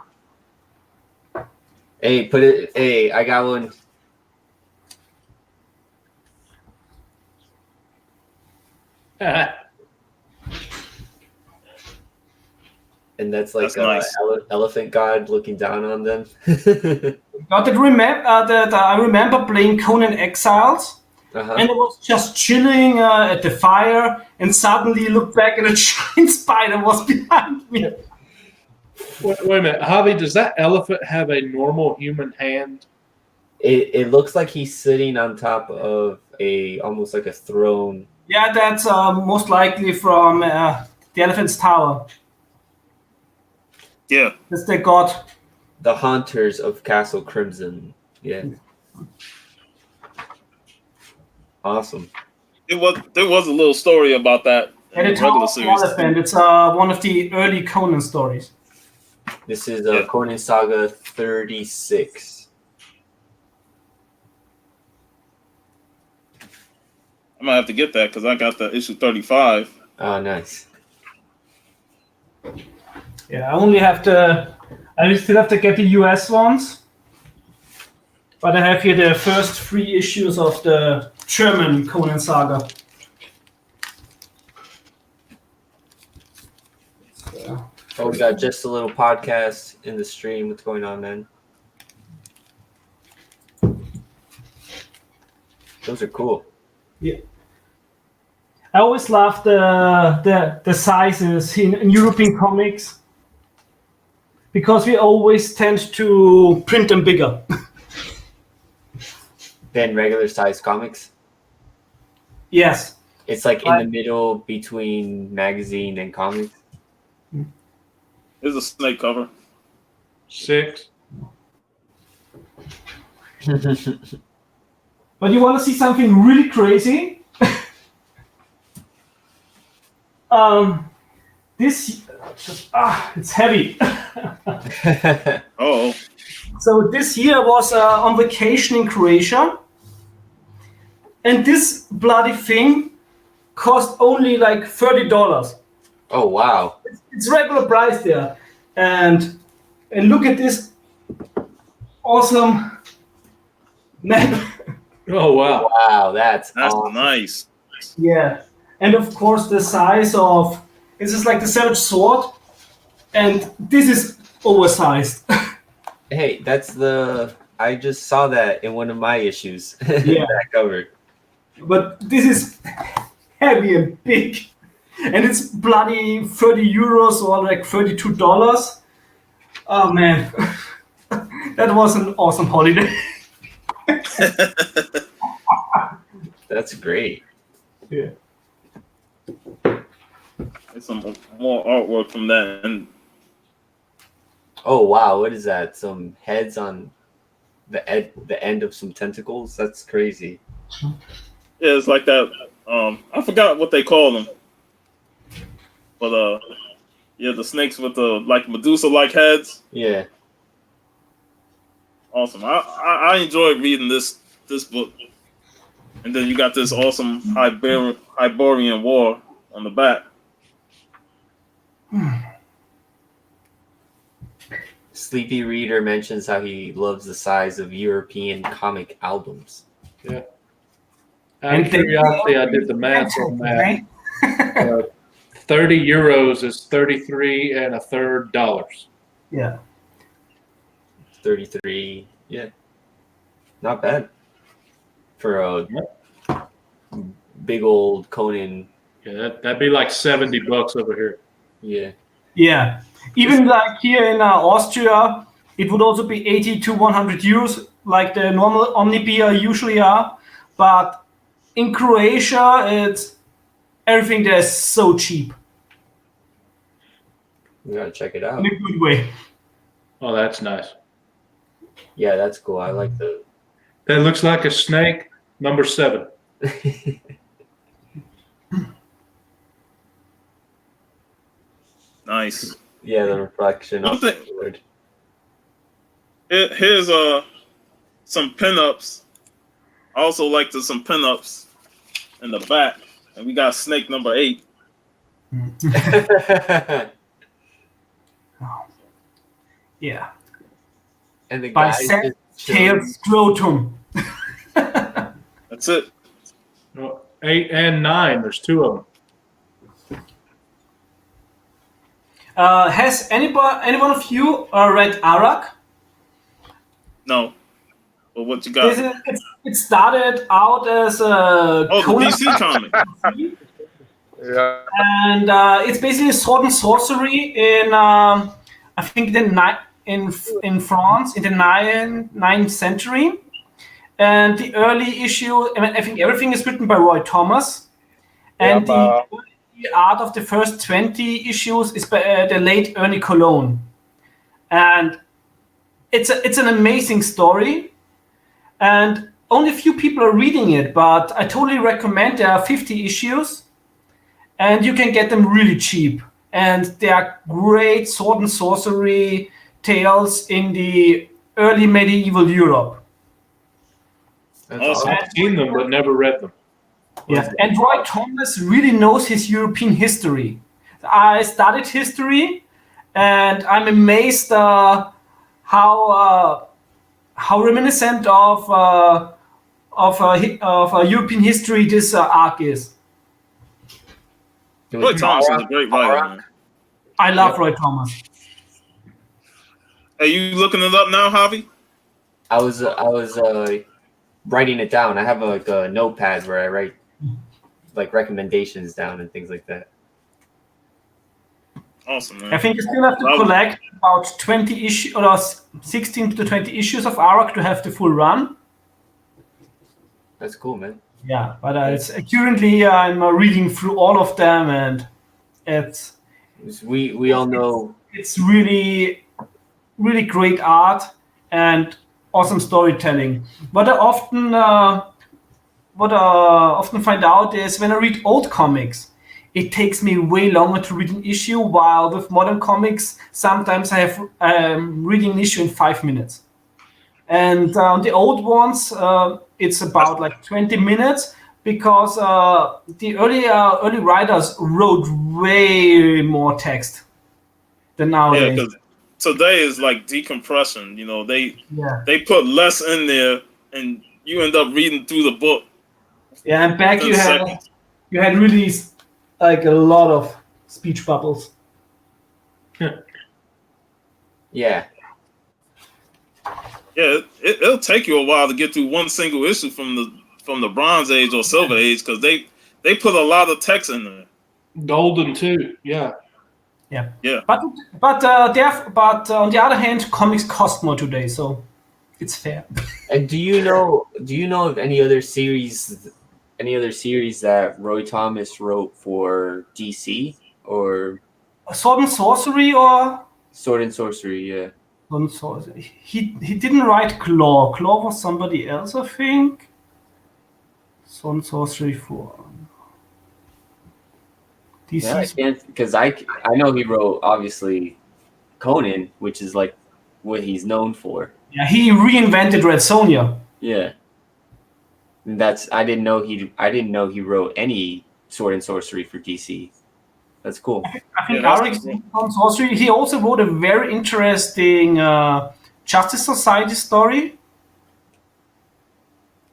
Hey, put it. Hey, I got one. And that's like nice. Elephant God looking down on them. But I remember playing Conan Exiles, and I was just chilling at the fire, and suddenly looked back and a giant spider was behind me. Wait a minute, Javi, does that elephant have a normal human hand? It looks like he's sitting on top of almost like a throne. Yeah, that's most likely from the Elephant's Tower. Yeah. That's the god. The Haunters of Castle Crimson. Yeah. Awesome. There was a little story about that in And the the Tower regular of series. Elephant. It's one of the early Conan stories. This is Conan Saga 36. I might have to get that because I got the issue 35. Oh, nice. Yeah, I still have to get the US ones. But I have here the first 3 issues of the German Conan Saga. Oh, we got just a little podcast in the stream. What's going on, man? Those are cool. Yeah. I always love the sizes in European comics because we always tend to print them bigger. Than regular size comics? Yes. It's like in the middle between magazine and comics. There's a snake cover. 6. But you want to see something really crazy? It's heavy. Oh. So this year was on vacation in Croatia, and this bloody thing cost only like $30. Oh wow! It's regular price there, and look at this awesome map. Oh wow! Wow, that's awesome. Nice. Yeah, and of course the size of this is like the Savage Sword, and this is oversized. Hey, I just saw that in one of my issues. Yeah. That cover. But this is heavy and big, and it's bloody €30 or like $32. Oh man, that was an awesome holiday. That's great. Yeah. get some more artwork from that. And Oh wow, what is that? Some heads on the end of some tentacles? That's crazy. yeah, it's like that. I forgot what they call them, but yeah, the snakes with the like Medusa-like heads. Yeah. Awesome. I enjoyed reading this book, and then you got this awesome Hyborian War on the back. Sleepy Reader mentions how he loves the size of European comic albums. Yeah. Out of curiosity, I did the math on that. 30 euros is 33 1/3 dollars. Yeah. 33. Yeah. Not bad. For a big old Conan. Yeah, that'd be like $70 over here. Yeah. Yeah. Even like here in Austria, it would also be 80 to 100 euros, like the normal Omnibia usually are. But in Croatia, it's everything there is so cheap. We gotta check it out. In a good way. Oh, that's nice. Yeah, that's cool. I like the. That looks like a snake. Number 7. Nice. Yeah, the reflection of the word. Here's some pinups. I also like some pinups in the back, and we got snake number 8. Yeah. And the guy tail scrotum. That's it. No, 8 and 9. There's 2 of them. Has anyone of you read Arak? No. But what you got? It started out as a the DC comic. Yeah. And it's basically sword and sorcery in I think in France in the 9th century. And the early issue, I think everything is written by Roy Thomas. And the art of the first 20 issues is by the late Ernie Colon. And it's an amazing story. And only a few people are reading it, but I totally recommend. There are 50 issues, and you can get them really cheap. And they are great sword and sorcery tales in the early medieval Europe. Awesome. I've seen them, but never read them. Yeah, and Roy Thomas really knows his European history. I studied history, and I'm amazed how reminiscent of European history this arc is. Roy Thomas is a great writer, man. I love Roy Thomas. Are you looking it up now, Javi? I was writing it down. I have a notepad where I write like recommendations down and things like that. Awesome, man. I think you still have to collect about 20 issues or 16 to 20 issues of Arak to have the full run. That's cool, man. Yeah, but it's currently I'm reading through all of them, and we all know it's really great art and awesome storytelling. What I often find out is when I read old comics, it takes me way longer to read an issue, while with modern comics, sometimes I have reading an issue in 5 minutes. And the old ones, it's about like 20 minutes, because the early writers wrote way more text than nowadays. Yeah, because today is like decompression. You know, they put less in there, and you end up reading through the book. Yeah, and back you had really like a lot of speech bubbles. Yeah. Yeah, it'll take you a while to get through one single issue from the Bronze Age or Silver Age, because they put a lot of text in there. Golden too, yeah. Yeah. Yeah. But on the other hand, comics cost more today, so it's fair. And do you know of any other series that Roy Thomas wrote for DC? or Sword and Sorcery or Sword and Sorcery? Yeah. Sword and Sorcery. He didn't write Claw. Claw was somebody else, I think. Sword and Sorcery 4. Yeah, I can't, because I know he wrote obviously Conan, which is like what he's known for. Yeah, he reinvented Red Sonja. Yeah. And I didn't know he wrote any Sword and Sorcery for DC. That's cool. I think Arik on Sorcery. He also wrote a very interesting Justice Society story.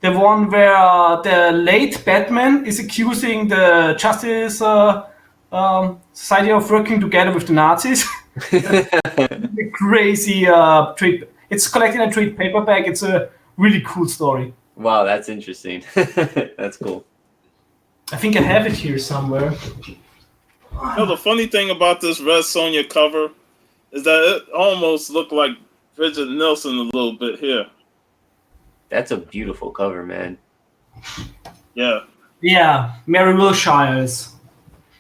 The one where the late Batman is accusing the Justice Society of working together with the Nazis. Crazy trade. It's collected in a trade paperback. It's a really cool story. Wow, that's interesting. That's cool. I think I have it here somewhere. The funny thing about this Red Sonja cover is that it almost looked like Bridget Nielsen a little bit here. That's a beautiful cover, man. Yeah. Yeah, Mary Wilshire's.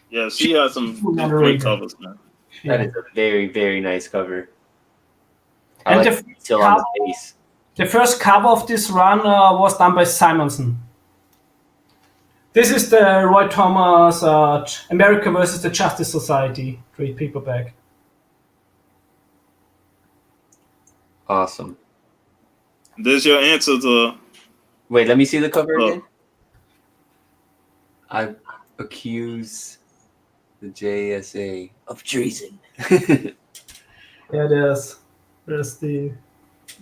Yeah, she has some great covers, man. That is a very, very nice cover. And like still on the face. The first cover of this run was done by Simonson. This is the Roy Thomas America versus the Justice Society trade paperback. Awesome. There's your answer to... Wait, let me see the cover again. I accuse the JSA of treason. Yeah, there's the...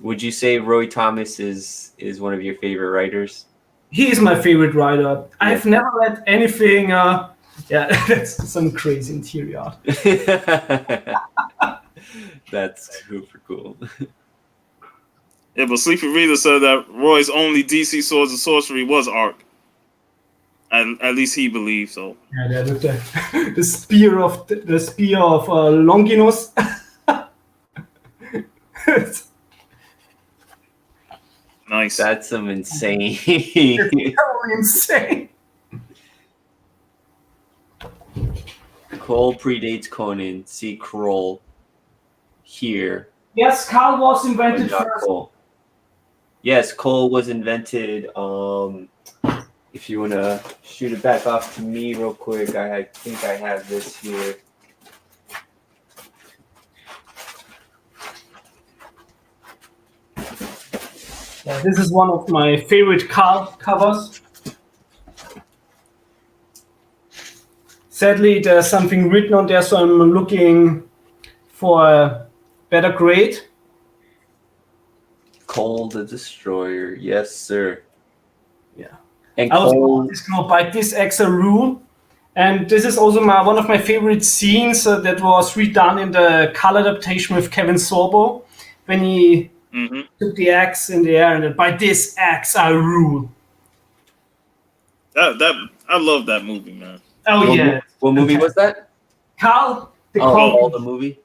Would you say Roy Thomas is one of your favorite writers? He is my favorite writer. Yeah. I've never read anything... yeah, that's some crazy interior art. That's super cool. Yeah, but Sleepy Reader said that Roy's only DC Swords and Sorcery was Arc. At least he believed so. Yeah, the spear of Longinus. Nice. That's some insane. It's totally insane. Kroll predates Conan. See Kroll here. Yes, Carl was invented first. Cole. Yes, Cole was invented. If you want to shoot it back off to me real quick, I think I have this here. Yeah, this is one of my favorite Carl covers. Sadly, there's something written on there, so I'm looking for a better grade. Cole the Destroyer, yes, sir. Yeah. And I was Cole just going by this extra rule. And this is also one of my favorite scenes that was redone in the color adaptation with Kevin Sorbo when he took the axe in the air and then, by this axe I rule. I love that movie, man. Oh, yeah. What movie was that? Carl the Call the movie?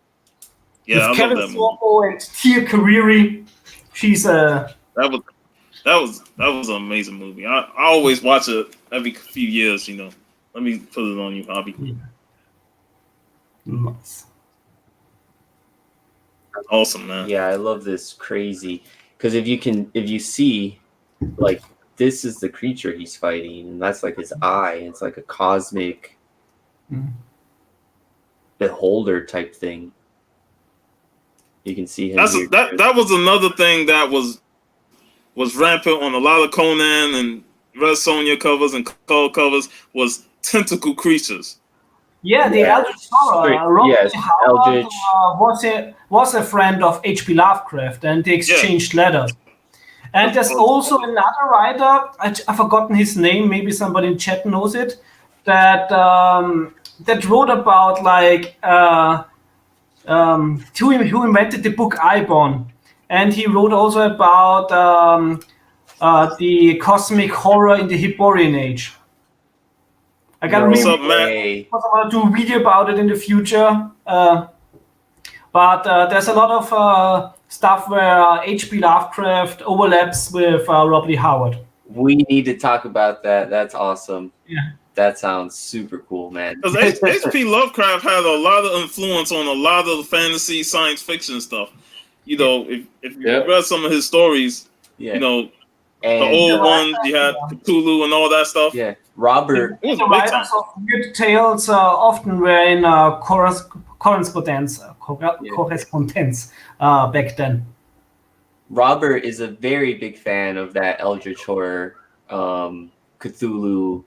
Yeah, with I Kevin love that Sorbo and Tia Carrere. She's a... That was an amazing movie. I always watch it every few years, you know. Let me put it on you, Hobby. Yeah. Nice. Awesome, man. Yeah, I love this crazy. Because if you see, like, this is the creature he's fighting, and that's like his eye. It's like a cosmic beholder type thing. You can see him. That was another thing that was rampant on a lot of Conan and Red Sonja covers and Cole covers was tentacle creatures. Yeah, the Eldritch Horror. Yes, Howard was a friend of H.P. Lovecraft, and they exchanged letters. And there's also another writer, I've forgotten his name, maybe somebody in chat knows it, that wrote about like who invented the book Ibon. And he wrote also about the cosmic horror in the Hyborian Age. I got What's up, Matt? I want to do a video about it in the future. But there's a lot of stuff where H.P. Lovecraft overlaps with Robert E. Howard. We need to talk about that. That's awesome. Yeah. That sounds super cool, man. Because H.P. Lovecraft had a lot of influence on a lot of fantasy, science fiction stuff. You know, if you read some of his stories, you know, the old ones, you had Cthulhu and all that stuff. Yeah, Robert. The writers of weird tales often were in correspondence back then. Robert is a very big fan of that Eldritch horror, Cthulhu,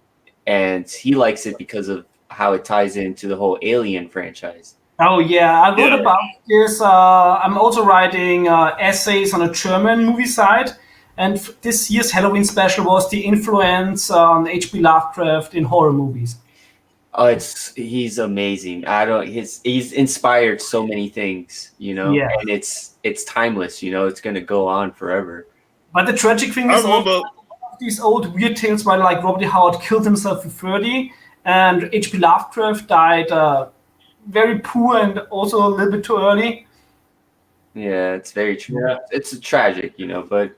and he likes it because of how it ties into the whole Alien franchise. Oh yeah, I wrote about this. I'm also writing essays on a German movie site, and this year's Halloween special was the influence on H.P. Lovecraft in horror movies. Oh, he's amazing. He's inspired so many things, you know, and it's timeless, you know, it's gonna go on forever. But the tragic thing is these old weird tales where like Robert E. Howard killed himself at 30, and H.P. Lovecraft died very poor and also a little bit too early. Yeah, it's very true. Yeah. It's tragic, you know, but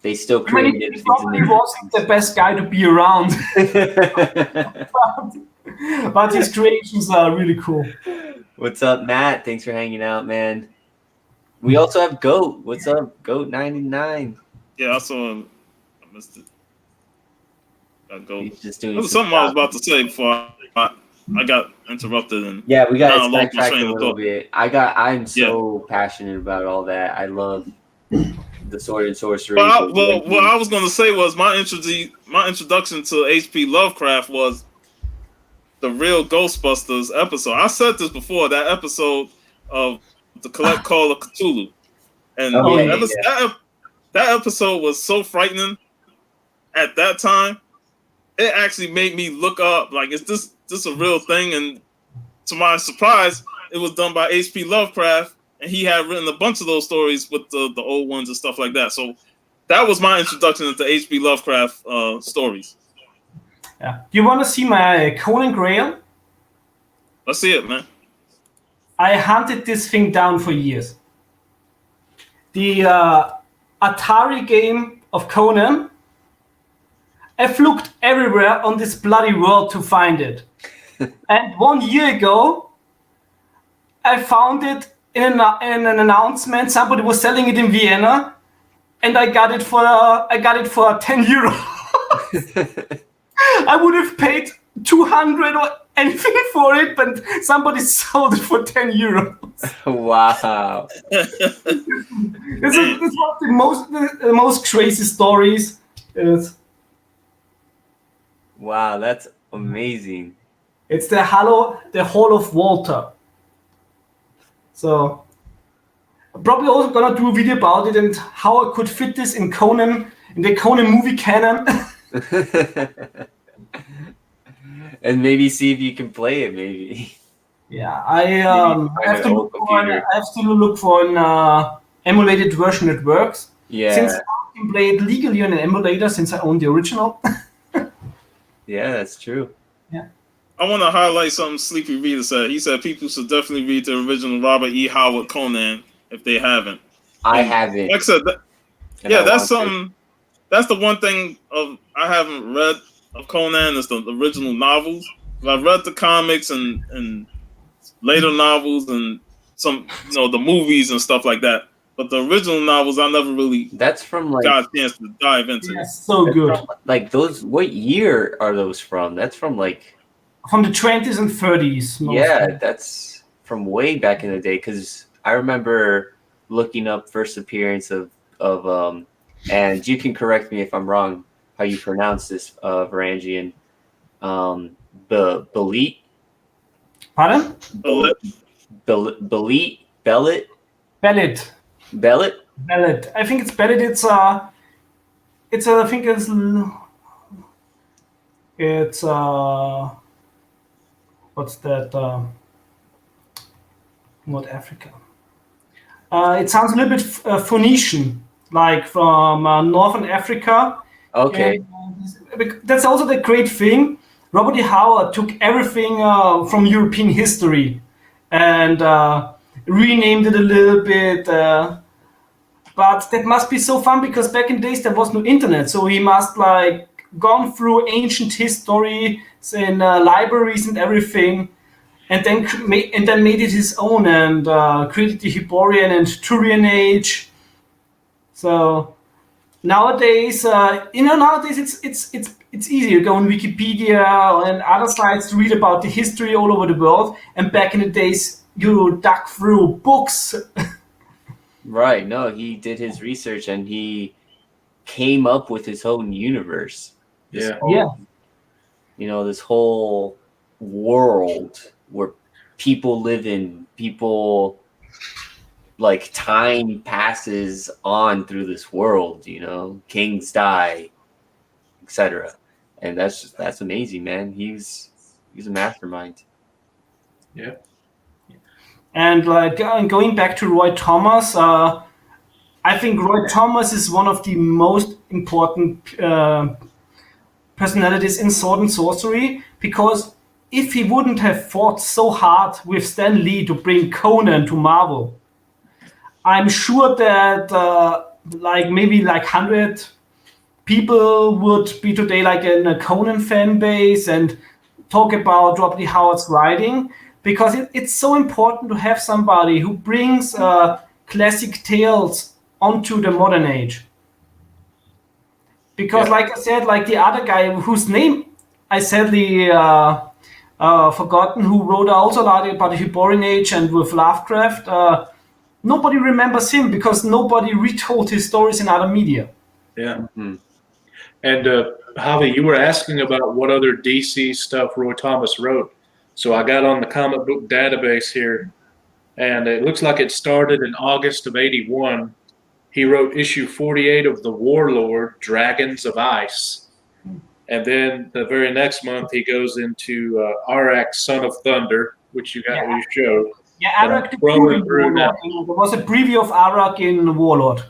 they still created. He probably wasn't the best guy to be around, but his creations are really cool. What's up, Matt? Thanks for hanging out, man. We also have Goat. What's up, Goat 99? Yeah, I saw him. I missed it. He's just doing. There was something I was about to say before I got interrupted. And yeah, we got to backtrack a little bit. I'm so passionate about all that. I love the sword and sorcery. What I was going to say was my introduction to H.P. Lovecraft was the real Ghostbusters episode. I said this before, that episode of the Collect Call of Cthulhu, and that episode was so frightening at that time. It actually made me look up, like, is this a real thing? And to my surprise, it was done by H.P. Lovecraft, and he had written a bunch of those stories with the old ones and stuff like that. So that was my introduction into H.P. Lovecraft stories. Yeah. You want to see my Conan Grail? Let's see it, man. I hunted this thing down for years. The Atari game of Conan. I've looked everywhere on this bloody world to find it. And 1 year ago, I found it in an announcement. Somebody was selling it in Vienna, and I got it for 10 euros. I would have paid 200 or anything for it, but somebody sold it for 10 euros. Wow. It's one of the most crazy stories. Wow, that's amazing. It's the Hall of Walter. So I'm probably also gonna do a video about it and how I could fit this in the Conan movie canon. And maybe see if you can play it, maybe. Yeah, I have to look for an emulated version that works. Yeah. Since I can play it legally on an emulator, since I own the original. Yeah, that's true. Yeah. I want to highlight something Sleepy Reader said. He said people should definitely read the original Robert E. Howard Conan if they haven't. I haven't. Like I said, that's something. That's the one thing I haven't read of Conan is the original novels. I've read the comics and later novels and some, the movies and stuff like that. But the original novels, I never really got a chance to dive into. Yeah, so good. Like those, what year are those from? That's from the 20s and 30s. Mostly. Yeah, that's from way back in the day. Because I remember looking up first appearance of and you can correct me if I'm wrong how you pronounce this, Varangian. Belit. Pardon? Belit. I think it's Bellet. It's what's that? Not Africa. It sounds a little bit Phoenician, like from Northern Africa. Okay. And that's also the great thing. Robert E. Howard took everything from European history and renamed it a little bit. But that must be so fun because back in days there was no internet, so he must like gone through ancient history in libraries and everything, and then made it his own and created the Hyborian and Turian Age. So nowadays, it's easy. You go on Wikipedia and other sites to read about the history all over the world. And back in the days, you dug through books. Right. No, he did his research and he came up with his own universe. Yeah. You know, this whole world where people live in, like time passes on through this world, you know, kings die, etc. And that's amazing, man. He's a mastermind. Yeah. And like going back to Roy Thomas, I think Roy Thomas is one of the most important personalities in Sword and Sorcery, because if he wouldn't have fought so hard with Stan Lee to bring Conan to Marvel, I'm sure that maybe 100 people would be today like in a Conan fan base and talk about Robert E. Howard's writing, because it's so important to have somebody who brings classic tales onto the modern age. Because like I said, like the other guy whose name I sadly forgotten, who wrote also a lot about the Hyborian Age and with Lovecraft, nobody remembers him because nobody retold his stories in other media. Yeah. Mm-hmm. And Javi, you were asking about what other DC stuff Roy Thomas wrote. So I got on the comic book database here, and it looks like it started in August of '81. He wrote issue 48 of The Warlord, Dragons of Ice. And then the very next month, he goes into Arak, Son of Thunder, which you showed. Yeah, Arak the Warlord. There was a preview of Arak in Warlord.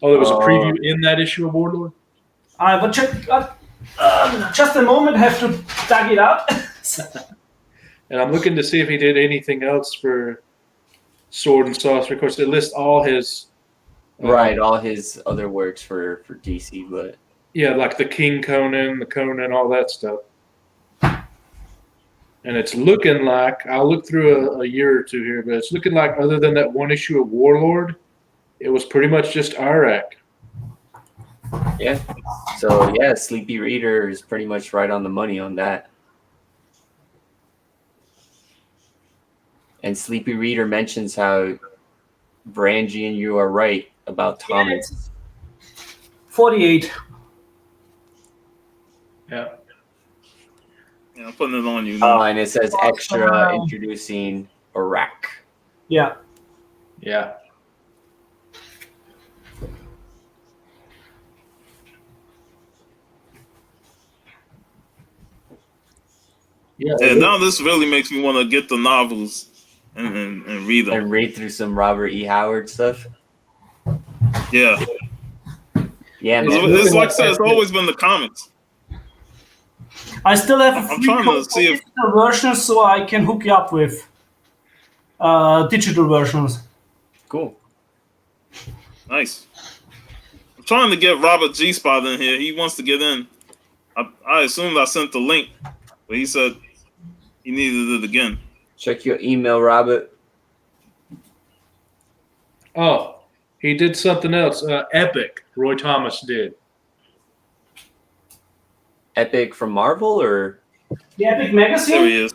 Oh, there was a preview in that issue of Warlord? But just a moment, I have to dug it up. And I'm looking to see if he did anything else for Sword and Sorcery. Of course, it lists all his... all his other works for DC, but... Yeah, like the King Conan, the Conan, all that stuff. And it's looking like, I'll look through a year or two here, but it's looking like other than that one issue of Warlord, it was pretty much just Arak. Yeah. So, yeah, Sleepy Reader is pretty much right on the money on that. And Sleepy Reader mentions how, Varangian, you are right about Thomas. 48. Yeah. Yeah, I'm putting it on you now. Oh, and it says extra introducing Arak. Yeah. Yeah. Yeah, now this really makes me want to get the novels and read them. And read through some Robert E. Howard stuff. Yeah. Yeah, man. It's like I said, it's always been the comics. I still have I'm trying to see if versions, so I can hook you up with digital versions. Cool. Nice. I'm trying to get Robert G. Spot in here. He wants to get in. I assumed I sent the link, but he said he needed it again. Check your email, Robert. Oh, he did something else. Epic, Roy Thomas did. Epic from Marvel, or? The Epic magazine? There he is.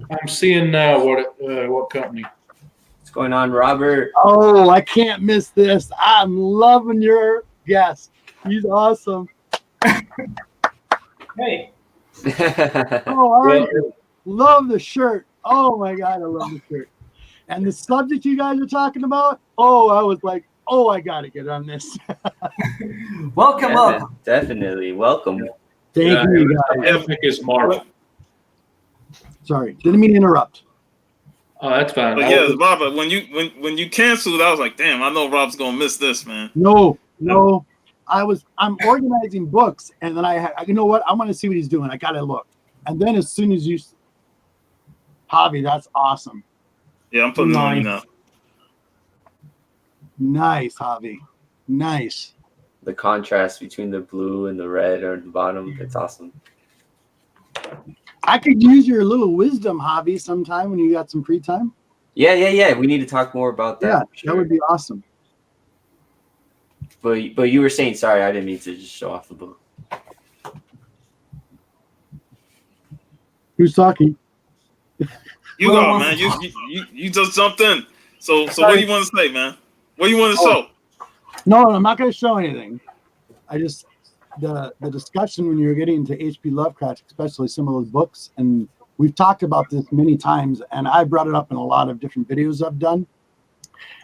I'm seeing now what company. What's going on, Robert? Oh, I can't miss this. I'm loving your guest. He's awesome. Hey. Oh, love the shirt. Oh my God, I love the shirt. And the subject you guys are talking about, I was like, I got to get on this. Welcome up. Man, definitely. Welcome. Thank you, guys. Epic is Marvel. Sorry, didn't mean to interrupt. Oh, that's fine. But yeah, Robert, when you canceled, I was like, damn, I know Rob's gonna miss this, man. No. I'm organizing books, and then you know what? I want to see what he's doing. I gotta look. And then as soon as you, Javi, that's awesome. Yeah, I'm putting it on you now. Nice, Javi. Nice. The contrast between the blue and the red on the bottom, it's awesome. I could use your little wisdom, Javi, sometime when you got some free time. Yeah. We need to talk more about that. Yeah, sure. that would be awesome. But you were saying, sorry, I didn't mean to just show off the book. Who's talking? You go, man. You just jumped in. So what do you want to say, man? What do you want to show? No, I'm not going to show anything. I just the discussion when you're getting into H.P. Lovecraft, especially some of those books, and we've talked about this many times, and I brought it up in a lot of different videos I've done.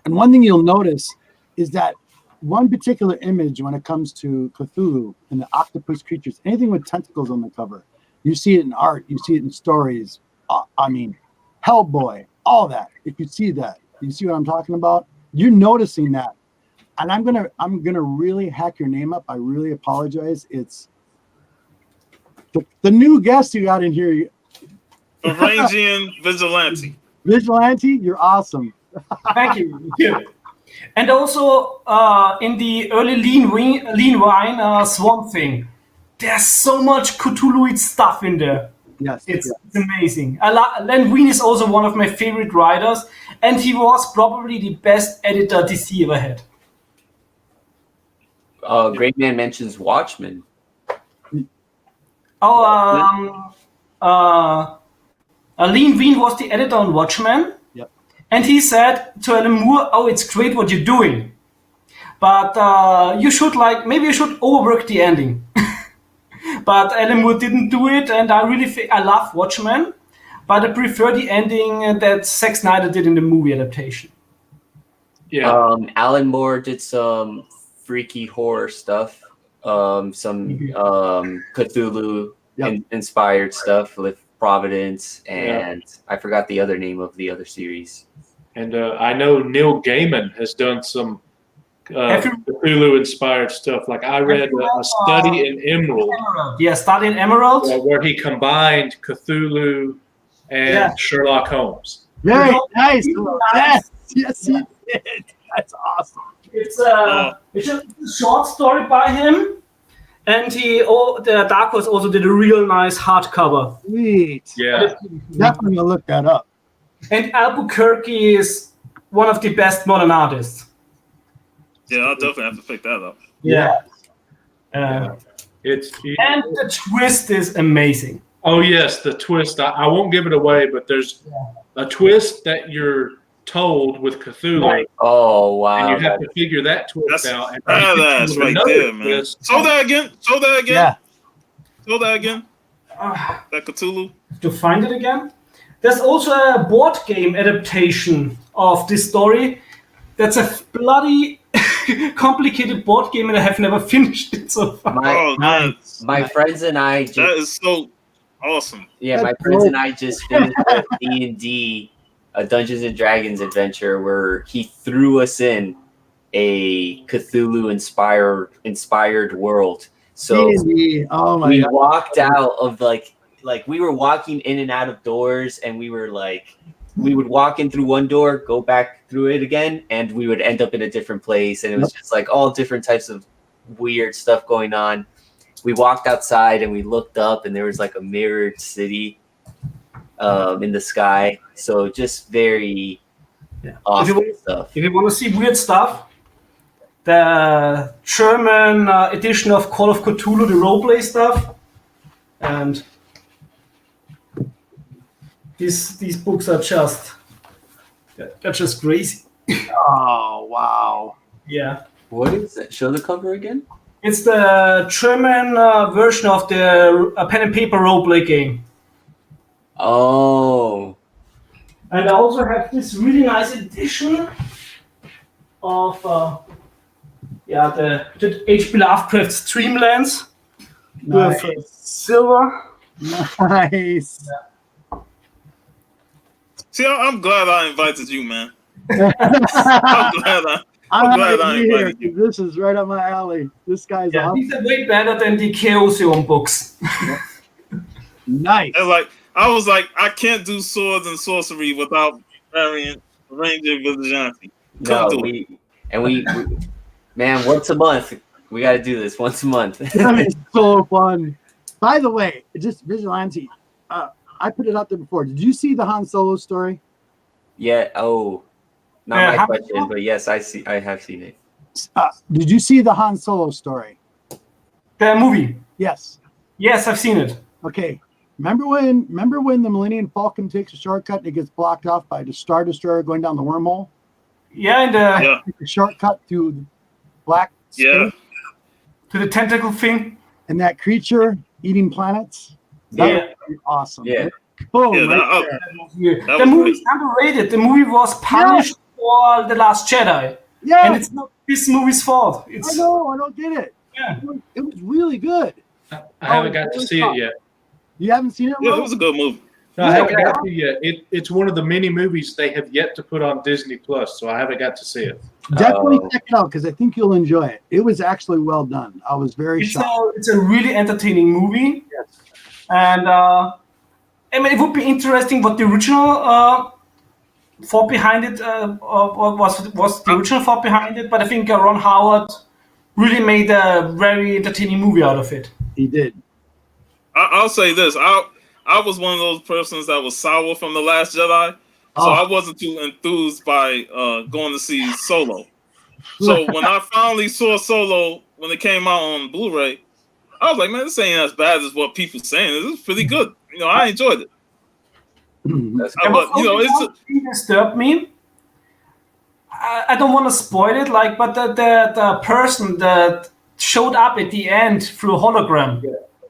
And one thing you'll notice is that one particular image when it comes to Cthulhu and the octopus creatures, anything with tentacles on the cover, you see it in art, you see it in stories. I mean, Hellboy, all that. If you see that, you see what I'm talking about? You're noticing that. And I'm gonna really hack your name up. I really apologize. It's the new guest you got in here. Varangian Vigilante. Vigilante, you're awesome. Thank you. And also in the early lean wine Swamp Thing, there's so much Cthulhuid stuff in there. Yes, it's amazing. Len Wein is also one of my favorite writers, and he was probably the best editor DC ever had. Great Man mentions Watchmen. Lean Wein was the editor on Watchmen. Yep. And he said to Alan Moore, "Oh, it's great what you're doing, but maybe you should overwork the ending." But Alan Moore didn't do it, and I love Watchmen, but I prefer the ending that Zack Snyder did in the movie adaptation. Yeah. Alan Moore did some freaky horror stuff, some Cthulhu inspired stuff with Providence, and I forgot the other name of the other series. And I know Neil Gaiman has done some Cthulhu inspired stuff. Like I read a Study in Emerald. Yeah, Study in Emerald. Where he combined Cthulhu and Sherlock Holmes. Very nice. Yes, he did. That's awesome. It's a short story by him, and the Dark Horse also did a real nice hardcover. Sweet. Yeah, definitely gonna look that up. And Albuquerque is one of the best modern artists. Yeah, I'll definitely have to pick that up. Yeah. And the twist is amazing. Oh yes, the twist. I won't give it away, but there's a twist that you're told with Cthulhu. Oh wow! And you have to figure that twist out. And That's right there, man. Show that again. Yeah. Show that again. That Cthulhu. To find it again. There's also a board game adaptation of this story. That's a bloody complicated board game, and I have never finished it so far. My friends and I. That is so awesome. Yeah, my friends and I just finished a D&D, a Dungeons and Dragons adventure where he threw us in a Cthulhu inspired world. So we walked out of like we were walking in and out of doors, and we would walk in through one door, go back through it again, and we would end up in a different place. And it was just like all different types of weird stuff going on. We walked outside and we looked up, and there was like a mirrored city in the sky. So just very awesome stuff. If you want to see weird stuff, the German edition of Call of Cthulhu, the roleplay stuff, and these books are just crazy. Oh wow! Yeah. What is it? Show the cover again. It's the German version of the pen and paper roleplay game. Oh. And I also have this really nice edition of the H.P. Lovecraft's Dreamlands with silver. Nice. Yeah. See, I'm glad I invited you, man. I'm glad I invited you. This is right up my alley. This guy's awesome. These are way better than the Chaosium books. Nice. And I was like, I can't do swords and sorcery without Varangian Vigilante. And we man, once a month, we got to do this once a month. That is so fun. By the way, just Vigilante, I put it out there before. Did you see the Han Solo story? Yeah. Oh, not my question, but yes, I have seen it. Did you see the Han Solo story? The movie? Yes. Yes, I've seen it. Okay. Remember when the Millennium Falcon takes a shortcut and it gets blocked off by the Star Destroyer going down the wormhole? Yeah, and the shortcut to black space, to the tentacle thing, and that creature eating planets. That was awesome. Yeah. Boom, the movie's underrated. The movie was published for The Last Jedi. Yeah. And it's not this movie's fault. I know, I don't get it. Yeah. It was really good. I haven't got to see it yet. You haven't seen it? Yeah, it was a good movie. No, I haven't got to yet. It's one of the many movies they have yet to put on Disney Plus, so I haven't got to see it. Definitely check it out because I think you'll enjoy it. It was actually well done. I was very shocked. It's a really entertaining movie. Yes. And I mean, it would be interesting what the original thought behind it was the original thought behind it. But I think Ron Howard really made a very entertaining movie out of it. He did. I'll say this. I was one of those persons that was sour from The Last Jedi, so I wasn't too enthused by going to see Solo. So when I finally saw Solo when it came out on Blu-ray, I was like, man, this ain't as bad as what people saying. This is pretty good. You know, I enjoyed it. But you know, it disturbed me. I don't want to spoil it, but the person that showed up at the end through a hologram.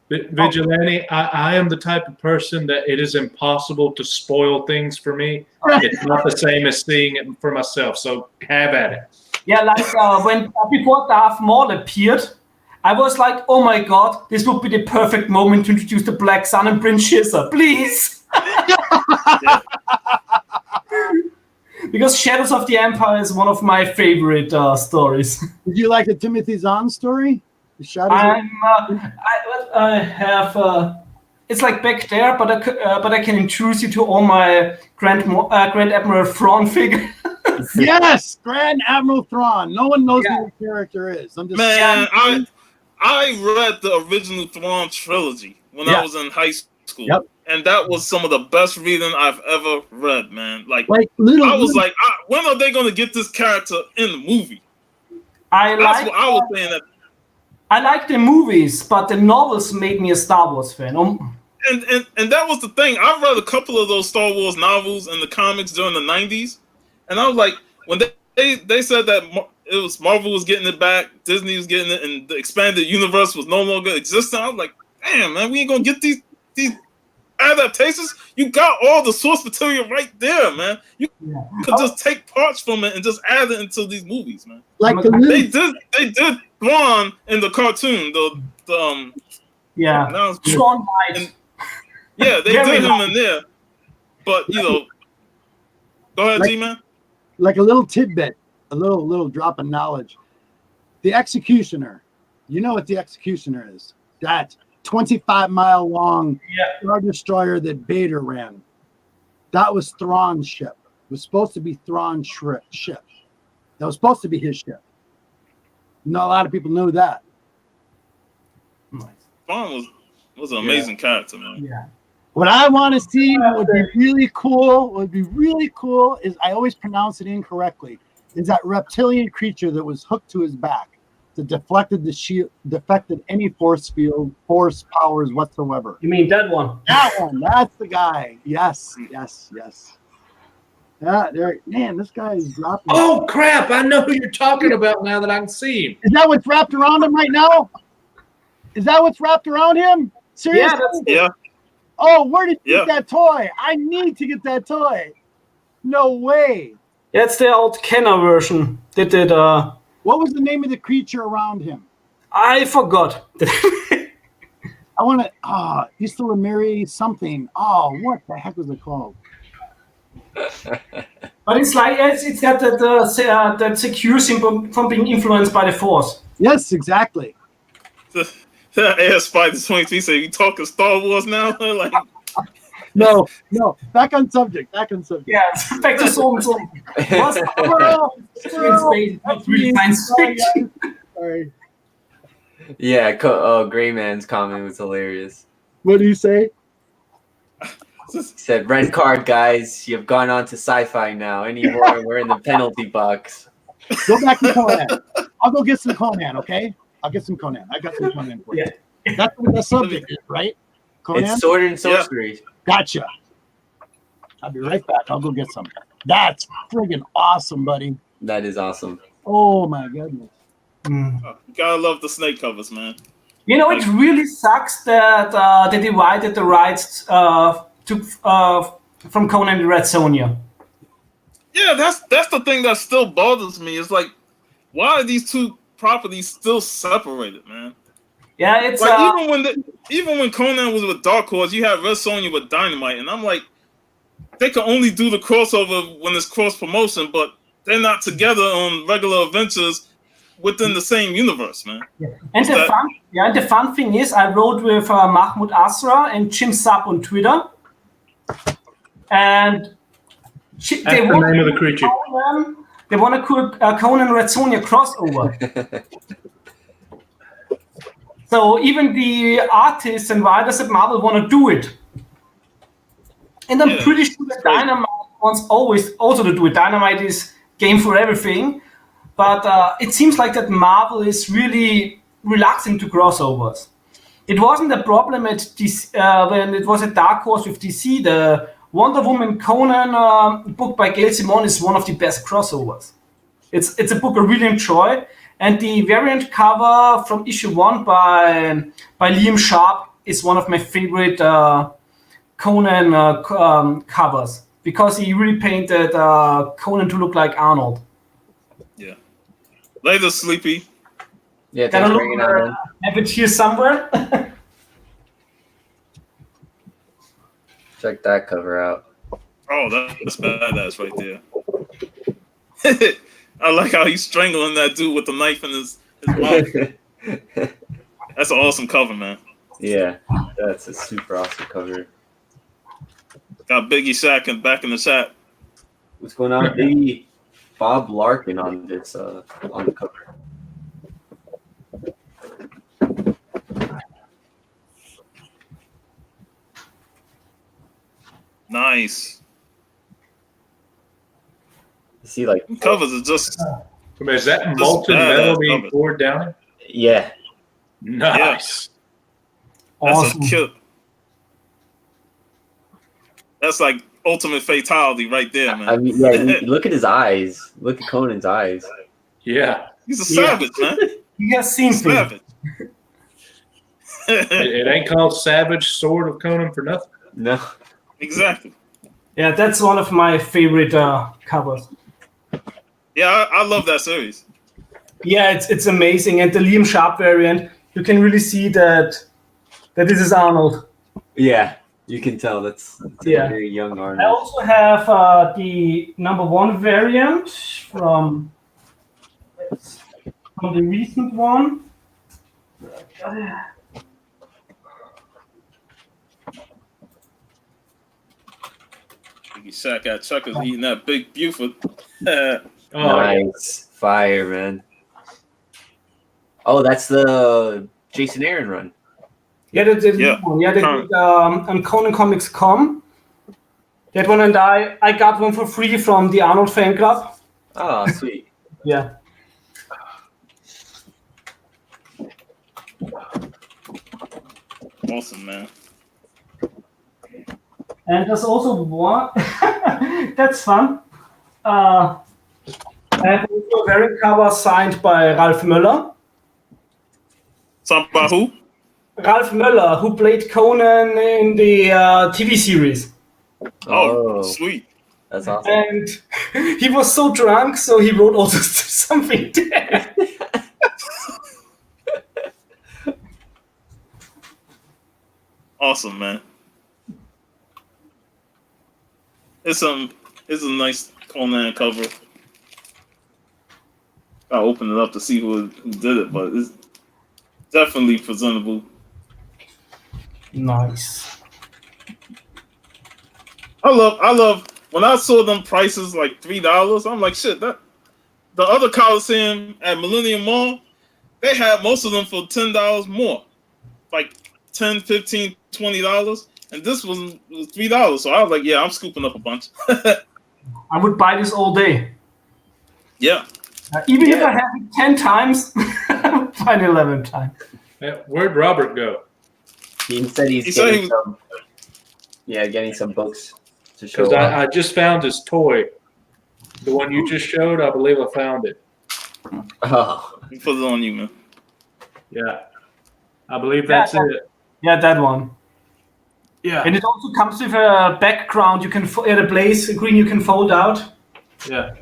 Vigilante, I am the type of person that it is impossible to spoil things for me. It's not the same as seeing it for myself, so have at it. Yeah, when before Darth Maul appeared, I was like, oh my god, this would be the perfect moment to introduce the Black Sun and Prince Shizza, please. Because Shadows of the Empire is one of my favorite stories. Did you like the Timothy Zahn story? I have. It's like back there, but I can introduce you to all my Grand Admiral Thrawn figure. Yes, Grand Admiral Thrawn. No one knows who the character is. I'm just I read the original Thrawn trilogy when I was in high school, and that was some of the best reading I've ever read. Man, I was like, when are they going to get this character in the movie? I was saying that. I like the movies, but the novels made me a Star Wars fan. And that was the thing. I read a couple of those Star Wars novels and the comics during the 90s, and I was like, when they said that it was Marvel was getting it back, Disney was getting it, and the expanded universe was no longer existing, I was like, damn, man, we ain't gonna get these adaptations. You got all the source material right there, man. You could just take parts from it and just add it into these movies, man. They did Thrawn in the cartoon, Thrawn Knight. Yeah, they did him in there, but go ahead, G-Man. Like a little tidbit, a little drop of knowledge. The Executioner, you know what the Executioner is? That 25-mile long Star Destroyer that Vader ran. That was Thrawn's ship. It was supposed to be Thrawn's ship. That was supposed to be his ship. Not a lot of people know that. Thrawn was an amazing character, man. Yeah. What I want to see would be really cool, is I always pronounce it incorrectly, is that reptilian creature that was hooked to his back that deflected the shield, defected any force powers whatsoever. You mean that one? That one. That's the guy. Yes. Man, this guy is dropping. Oh crap! I know who you're talking about now that I can see him. Is that what's wrapped around him right now? Is that what's wrapped around him? Seriously? Yeah. Oh, where did you get that toy? I need to get that toy. No way. That's the old Kenner version. What was the name of the creature around him? I forgot. I want to. Islamiri something. Oh, what the heck was it called? But it's like it's got that secure symbol from being influenced by the Force. Yes, exactly. Air Spider 23 said, "You talking Star Wars now?" Like, No. Back on subject. Yeah, back to Sword. What's it's really science fiction. Sorry. Yeah, Gray Man's comment was hilarious. What do you say? He said, "Red card, guys. You've gone on to sci-fi now. Any more, we're in the penalty box." Go back to Conan. I'll go get some Conan, okay? I'll get some Conan. I got some Conan for you. That's what the subject is, right? Conan? It's Sword and Sorcery. Gotcha. I'll be right back. I'll go get some. That's friggin' awesome, buddy. That is awesome. Oh my goodness. You gotta love the snake covers, man. You know, it really sucks that they divided the rights from Conan the Red Sonja. Yeah, that's the thing that still bothers me. It's like, why are these two properties still separated, man? Yeah, it's like even when Conan was with Dark Horse, you had Red Sonja with Dynamite, and I'm like, they can only do the crossover when it's cross promotion, but they're not together on regular adventures within the same universe, man. Yeah. And the fun thing is, I wrote with Mahmoud Asra and Jim Sapp on Twitter, and they want the name of the creature. They want to put Conan Red Sonja crossover. So even the artists and writers at Marvel want to do it. And I'm pretty sure that Dynamite wants always also to do it. Dynamite is game for everything. But it seems like that Marvel is really reluctant to crossovers. It wasn't a problem at DC, when it was at Dark Horse with DC. The Wonder Woman Conan book by Gail Simone is one of the best crossovers. It's a book I really enjoy. And the variant cover from issue 1 by Liam Sharp is one of my favorite Conan covers, because he really painted Conan to look like Arnold. Yeah. Later, Sleepy. Yeah, thanks for bringing it on. Have it here somewhere. Check that cover out. Oh, that's badass right there. I like how he's strangling that dude with the knife in his mouth. That's an awesome cover, man. Yeah, that's a super awesome cover. Got Biggie Shaq back in the chat. What's going on, Biggie? Bob Larkin on this on the cover. Nice. See, like covers are just. Is that molten metal being poured down? Yeah. Nice. Yeah. Awesome. That's a kill. That's like ultimate fatality right there, man. I mean, yeah. Look at his eyes. Look at Conan's eyes. Yeah. He's a savage, man. He has seen savage. It ain't called Savage Sword of Conan for nothing. No. Exactly. Yeah, that's one of my favorite covers. Yeah, I love that series. Yeah, it's amazing, and the Liam Sharp variant, you can really see that this is Arnold. Yeah, you can tell that's a very young Arnold. I also have the #1 variant from the recent one. Shaq got Chuckers eating that big Buford. Nice. Fire, man. Oh, that's the Jason Aaron run. Yeah, that's one. Yeah, they did on ConanComics.com. That one, and I got one for free from the Arnold fan club. Oh, sweet. Yeah. Awesome, man. And there's also one that's fun. I have also a variant cover signed by Ralph Möller. Signed by who? Ralph Möller, who played Conan in the TV series. Oh, sweet. That's awesome. And he was so drunk, so he wrote also something there. Awesome, man. It's a nice Conan cover. I opened it up to see who did it, but it's definitely presentable. Nice. I love when I saw them prices like $3. I'm like, shit. That the other Coliseum at Millennium Mall, they had most of them for $10 more, like $10, $15, $20, and this was $3. So I was like, yeah, I'm scooping up a bunch. I would buy this all day. Yeah. Even if I have it 10 times, I would buy it 11 times. Where'd Robert go? He said he's getting some. Yeah, getting some books to show. Because I just found his toy. The one you just showed, I believe I found it. Oh. Put it on you, man. Yeah. I believe that's it. Yeah, that one. Yeah. And it also comes with a background you can, the blaze screen you can fold out. Yeah.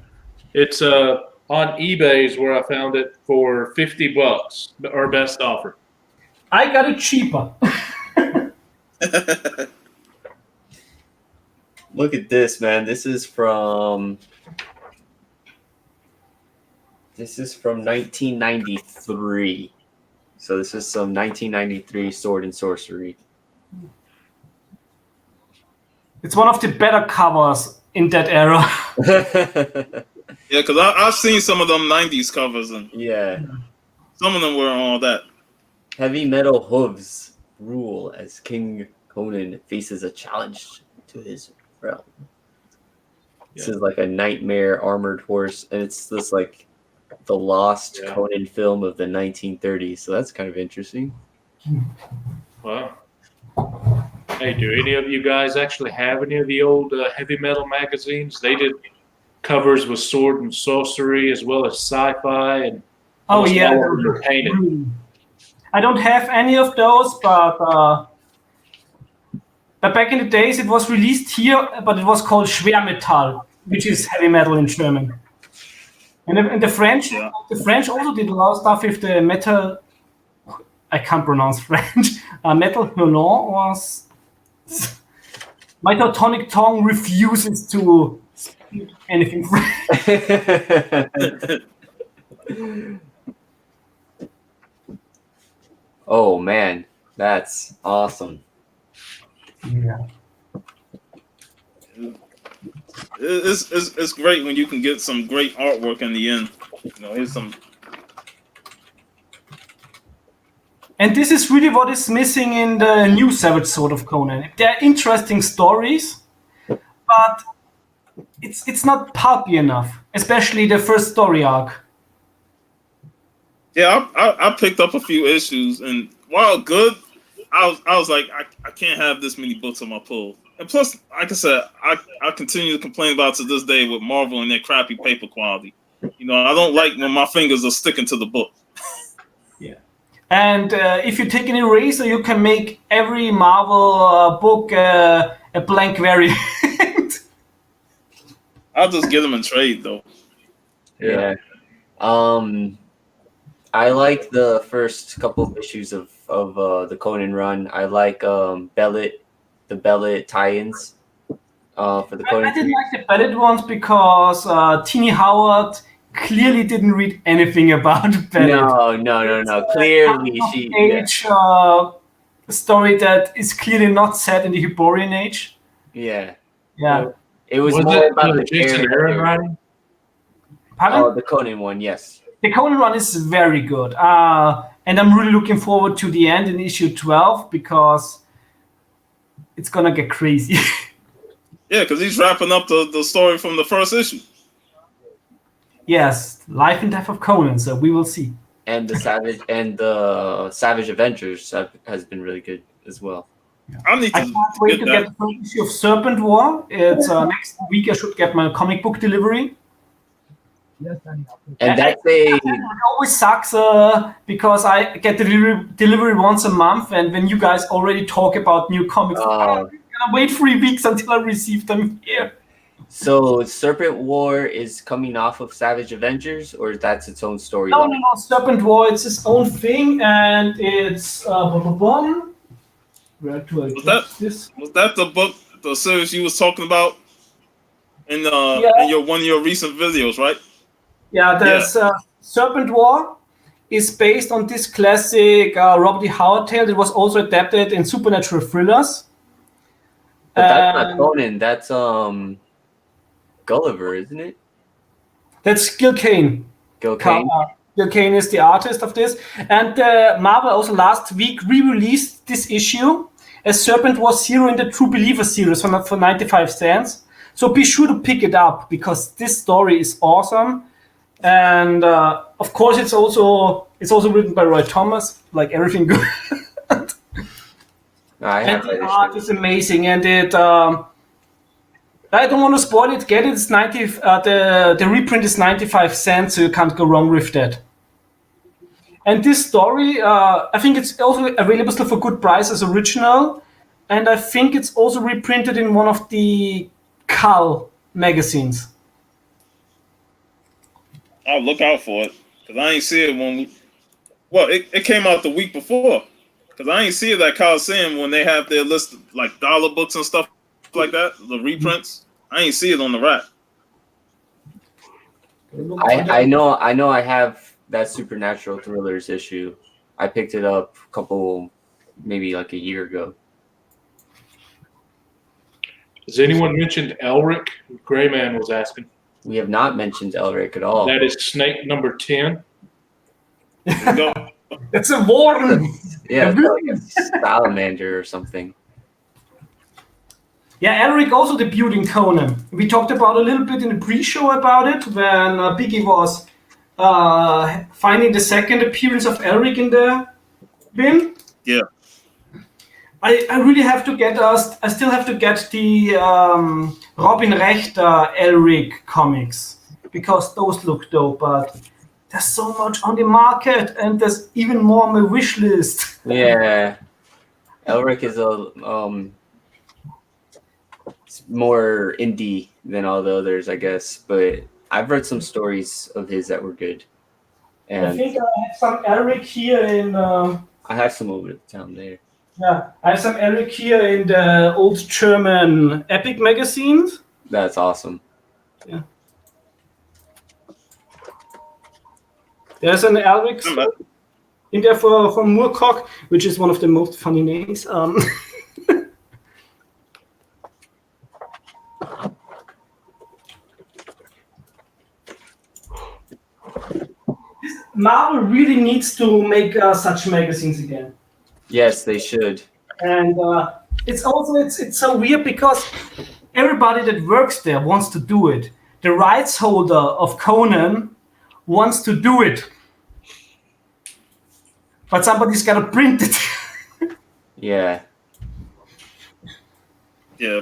It's on eBay's where I found it for $50, our best offer. I got it cheaper. Look at this, man. This is from 1993. So this is some 1993 Sword and Sorcery. It's one of the better covers in that era. Yeah, because I've seen some of them 90s covers, and some of them were all that. Heavy metal hooves rule as King Conan faces a challenge to his realm. This is like a nightmare armored horse, and it's this like the lost Conan film of the 1930s. So that's kind of interesting. Wow. Hey, do any of you guys actually have any of the old heavy metal magazines? They did covers with sword and sorcery as well as sci-fi, and oh yeah, they're painted. I don't have any of those, but back in the days it was released here, but it was called Schwermetall, which is heavy metal in German. And the French also did a lot of stuff with the metal. I can't pronounce French. Metal hurlant was. My Teutonic tongue refuses to speak anything French. Oh man, that's awesome. Yeah. It's great when you can get some great artwork in the end. You know, here's some. And this is really what is missing in the new Savage Sword of Conan. They're interesting stories, but it's not pulpy enough, especially the first story arc. Yeah, I picked up a few issues, and while good, I was like, I can't have this many books on my pull. And plus, like I said, I continue to complain about to this day with Marvel and their crappy paper quality. You know, I don't like when my fingers are sticking to the book. Yeah. And if you take an eraser, you can make every Marvel book a blank variant. I'll just get them in trade, though. Yeah. I like the first couple of issues of the Conan run. I like the Bellet tie-ins for the Conan. I didn't like the Bellet ones because Teeny Howard clearly didn't read anything about Bellet. No. Clearly, Story that is clearly not set in the Hyborian Age. Yeah. It was Was more it about the Jason Aaron writing? Pardon? Oh, the Conan one, yes. The Conan one is very good. And I'm really looking forward to the end in issue 12 because it's going to get crazy. Yeah, because he's wrapping up the story from the first issue. Yes, Life and Death of Conan, so we will see. And the Savage Avengers has been really good as well. I can't wait to get the first issue of Serpent War. It's next week I should get my comic book delivery. And that's it always sucks because I get the delivery once a month, and when you guys already talk about new comics, I'm gonna wait 3 weeks until I receive them here. So Serpent War is coming off of Savage Avengers, or that's its own story? No. Serpent War, it's its own thing, and it's where do I get this? Was that the book, the series you was talking about in your one of your recent videos, right? Yeah, there's Serpent War is based on this classic Robert E. Howard tale that was also adapted in supernatural thrillers. But that's not Conan. That's Gulliver, isn't it? That's Gil Kane. Gil Kane. Gil Kane is the artist of this. And Marvel also last week re-released this issue as Serpent Wars Zero in the True Believer series for 95 cents. So be sure to pick it up because this story is awesome. And of course, it's also written by Roy Thomas, like everything good. And the art is amazing, and it. I don't want to spoil it. Get it. It's 90. The reprint is 95 cents, so you can't go wrong with that. And this story, I think it's also available still for good price as original, and I think it's also reprinted in one of the Cull magazines. I'll look out for it because I ain't see it when. It came out the week before. Because I ain't see it at Coliseum when they have their list of, like, dollar books and stuff like that, the reprints. I ain't see it on the rack. I know I have that Supernatural Thrillers issue. I picked it up maybe like a year ago. Has anyone mentioned Elric? Grayman was asking. We have not mentioned Elric at all. That is snake number 10. It's a warden. Yeah, it's like a salamander or something. Yeah, Elric also debuted in Conan. We talked about a little bit in the pre-show about it when Biggie was finding the second appearance of Elric in the bin. Yeah. I really have to get I still have to get the Robin Rechter Elric comics because those look dope, but there's so much on the market, and there's even more on my wish list. Yeah, Elric is more indie than all the others, I guess. But I've read some stories of his that were good. And I think I have some Elric here in. I have some over down there. Yeah, I have some Elric here in the old German Epic magazines. That's awesome. Yeah. There's an Elric in there for Moorcock, which is one of the most funny names. Marvel really needs to make such magazines again. Yes, they should. And it's so weird because everybody that works there wants to do it. The rights holder of Conan wants to do it, but somebody's got to print it. Yeah. Yeah,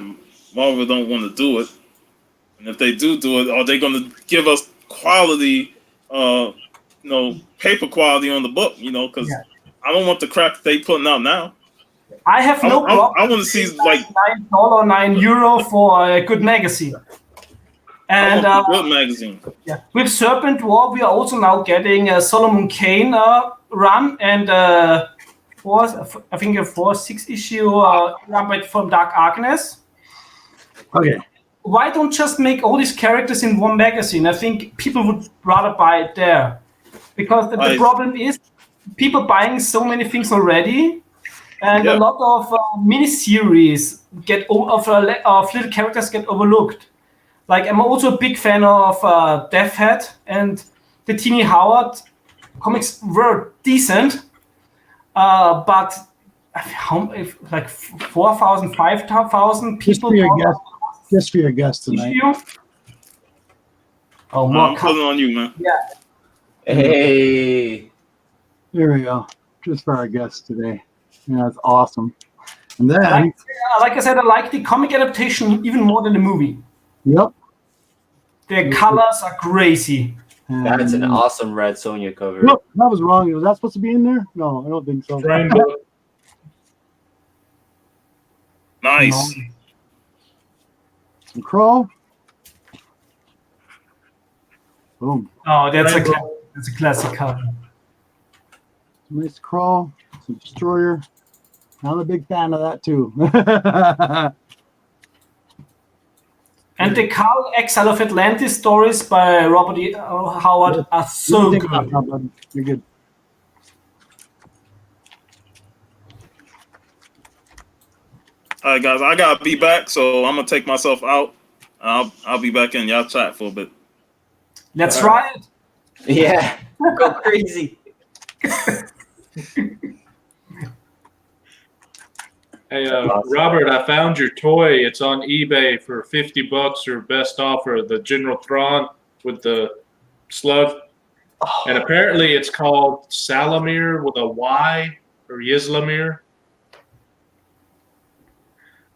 Marvel don't want to do it, and if they do it, are they going to give us quality, paper quality on the book? Because I don't want the crap they putting out now. I have no problem. I want to see like $9 or €9 for a good magazine. And good magazine. Yeah, with Serpent War, we are also now getting a Solomon Kane run and I think a 4-6 issue run from Dark Agnes. Okay. Why don't just make all these characters in one magazine? I think people would rather buy it there, because the problem is people buying so many things already, and a lot of miniseries of little characters get overlooked. Like, I'm also a big fan of Death Head, and the Tini Howard comics were decent, but like 4,000, 5,000 people. Just for your guest tonight. Oh, more I'm putting on you, man. Yeah. Hey. There we go. Just for our guest today. Yeah, that's awesome. And then, like I said, I like the comic adaptation even more than the movie. Yep. The colors are crazy. That's an awesome Red Sonja cover. No, that was wrong. Was that supposed to be in there? No, I don't think so. Rainbow. Nice. Some Crow. Boom. Oh, that's a classic cover. Some nice Crow. Some Destroyer. I'm a big fan of that too. And the Carl Exile of Atlantis stories by Robert E. Howard are so good. You're good. All right, guys, I gotta be back, so I'm gonna take myself out. I'll be back in. Y'all chat for a bit. Let's try it. Yeah, go crazy. Hey, Robert, I found your toy. It's on eBay for $50 or best offer. The General Thrawn with the slug, and apparently it's called Salamir with a Y or Yislamir.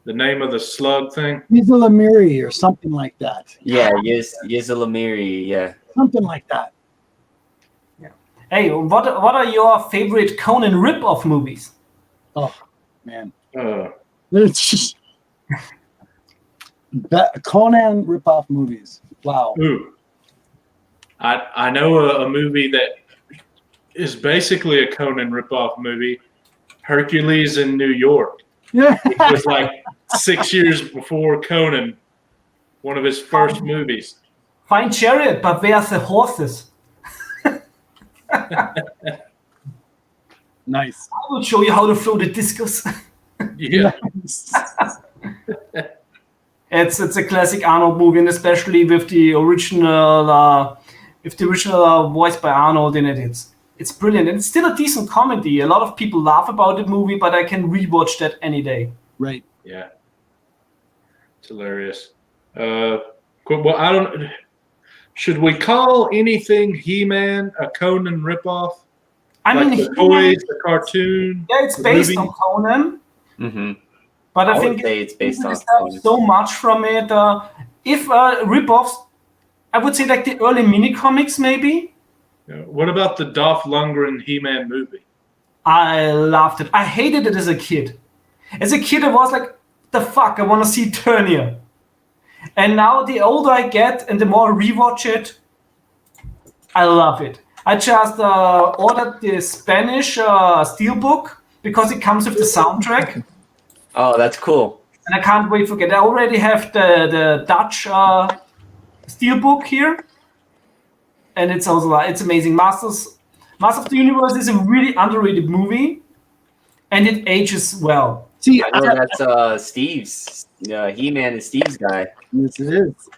The name of the slug thing. Yislamiri or something like that. Yeah, Yislamiri. Yeah, something like that. Yeah. Hey, what are your favorite Conan rip-off movies? Oh man, it's just Conan rip-off movies. Wow. Ooh. I know a movie that is basically a Conan ripoff movie, Hercules in New York. Yeah. It was like 6 years before Conan, one of his first movies. Fine chariot, but where's the horses? Nice. I will show you how to throw the discus. Yeah. It's a classic Arnold movie, and especially with the original voice by Arnold in it. It's brilliant, and it's still a decent comedy. A lot of people laugh about the movie, but I can rewatch that any day. Right. Yeah. It's hilarious. Well, I don't. Should we call anything He-Man a Conan ripoff? I mean, the toys, the cartoon. Yeah, it's based on Conan. Mm-hmm. But I would think say it's based on Conan. so much from it. If ripoffs, I would say like the early mini comics, maybe. What about the Dolph Lundgren He-Man movie? I loved it. I hated it as a kid. As a kid, I was like, the fuck, I want to see Turnier. And now the older I get and the more I rewatch it, I love it. I just ordered the Spanish steelbook because it comes with the soundtrack. Oh, that's cool. And I can't wait to get it. I already have the Dutch steelbook here. And it's also it's amazing. Masters of the Universe is a really underrated movie, and it ages well. See, I know that's Steve's. He-Man is Steve's guy. Yes, it is.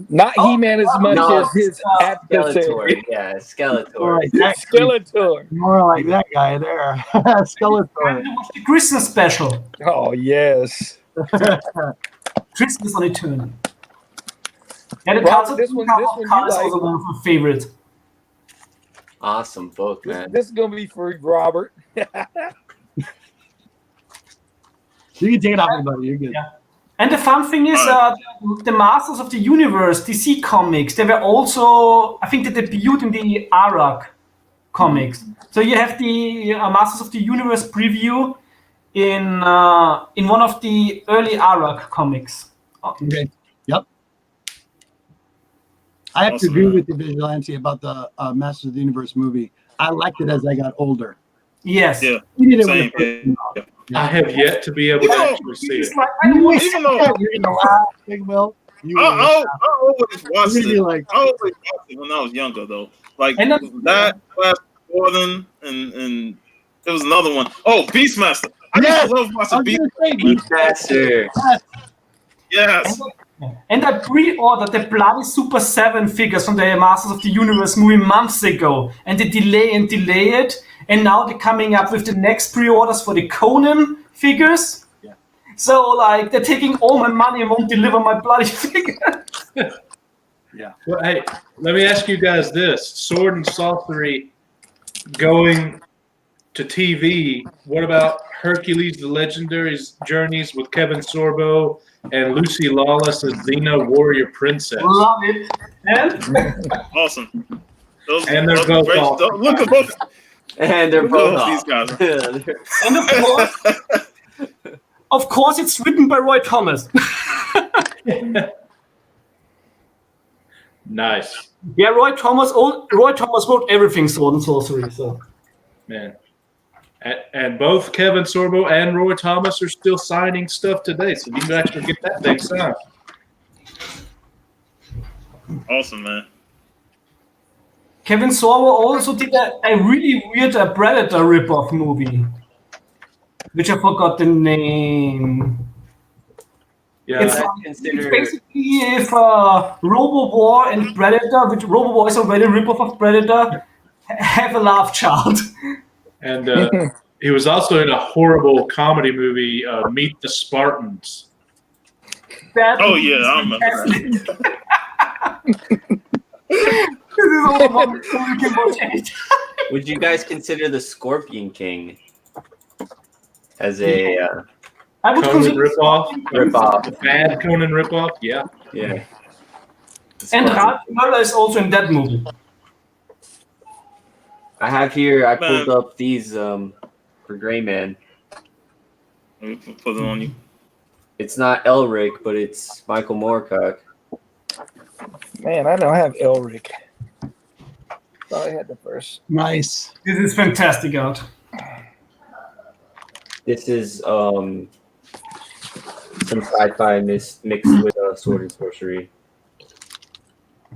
Not He-Man as much as his Skeletor. Yeah, Skeletor. Skeletor. More like that guy there. Skeletor. The Christmas special. Oh yes. Christmas on Eternity. And the Rob, this one you is like. also one of my favorites. Awesome book, man. This is gonna be for Robert. You can take it off, buddy. You're good. Yeah. And the fun thing is, the Masters of the Universe, DC comics, they were also, I think, they debuted in the Arak comics. So you have the Masters of the Universe preview in one of the early Arak comics. Okay. Yep. I have to agree with the Vigilante about the Masters of the Universe movie. I liked it as I got older. Yes. Yeah. Same. I have yet to be able to actually see it. Even though You're gonna laugh, Big Will. I always watched You're it. gonna be like- I always watched it when I was younger, though. Like that, Flash Gordon, and there was another one. Oh, Beastmaster. I used to love watching Beastmaster. Yes. And I pre-ordered the bloody Super 7 figures from the Masters of the Universe movie months ago, and they delay it, and now they're coming up with the next pre-orders for the Conan figures. Yeah. So like they're taking all my money and won't deliver my bloody figure. Yeah. Well, hey, let me ask you guys this: Sword and Sorcery going to TV. What about Hercules: The Legendary Journeys with Kevin Sorbo and Lucy Lawless as Xena Warrior Princess? Love it. And Awesome. And they're both great. awesome. Look at both. And they're both These guys. and of course, it's written by Roy Thomas. Nice. Yeah, Roy Thomas wrote everything Sword and Sorcery. So Man. And both Kevin Sorbo and Roy Thomas are still signing stuff today, so you can actually get that thing signed. Awesome, man. Kevin Sorbo also did a really weird Predator ripoff movie. which I forgot the name. Yeah, It's basically if Robo War and Predator, which Robo War is already a ripoff of Predator, have a love child. and he was also in a horrible comedy movie, Meet the Spartans. Oh yeah, I remember that. This is all the one we can watch anytime. Would you guys consider the Scorpion King as a I would Conan consider ripoff? The bad Conan ripoff? Yeah. Yeah. And Ralph Möller is also in that movie. I have here. I pulled up these for Gray Man. Let me put it on you. It's not Elric, but it's Michael Moorcock. Man, I don't have Elric. Thought I had the first. Nice. This is fantastic art. This is some sci-fi mixed with sword and sorcery.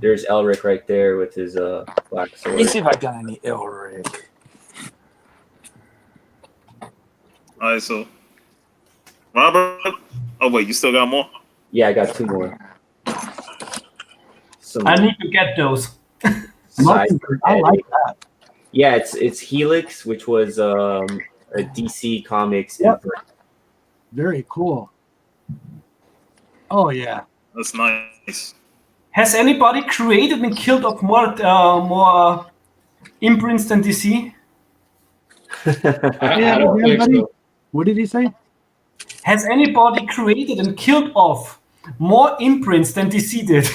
There's Elric right there with his black sword. Let me see if I got any Elric. All right, so Robert. Oh wait, you still got more? Yeah, I got two more. I need to get those. I like that. Yeah, it's Helix, which was a DC Comics. Yep. Very cool. Oh yeah, that's nice. Has anybody created and killed off more imprints than DC? I don't think so. What did he say? Has anybody created and killed off more imprints than DC did?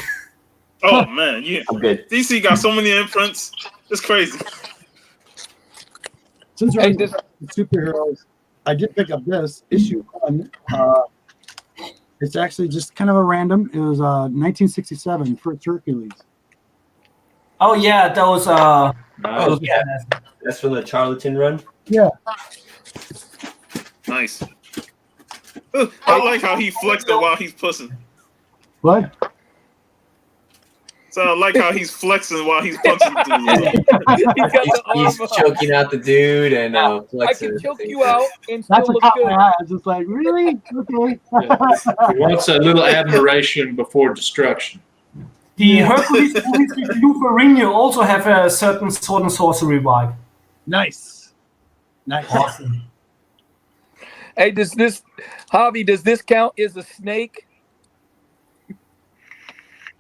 Oh man, yeah. I'm good. DC got so many imprints. It's crazy. Since we're on superheroes, I did pick up this issue 1. It's actually just kind of a random. It was 1967 for Hercules. Oh yeah, those. Oh yeah, that's from the Charlatan run. Yeah. Nice. Ooh, I like how he flexed it while he's pushing. What? So I like how he's flexing while he's punching dudes. He's choking out the dude and flexing. I can choke you out and That's still what look caught good. my eye. I was just like, really? Okay. He wants a little admiration before destruction. The Hercules movies with Lou Ferrigno also have a certain sword and sorcery vibe. Nice. Nice. Awesome. Hey, does this count as a snake?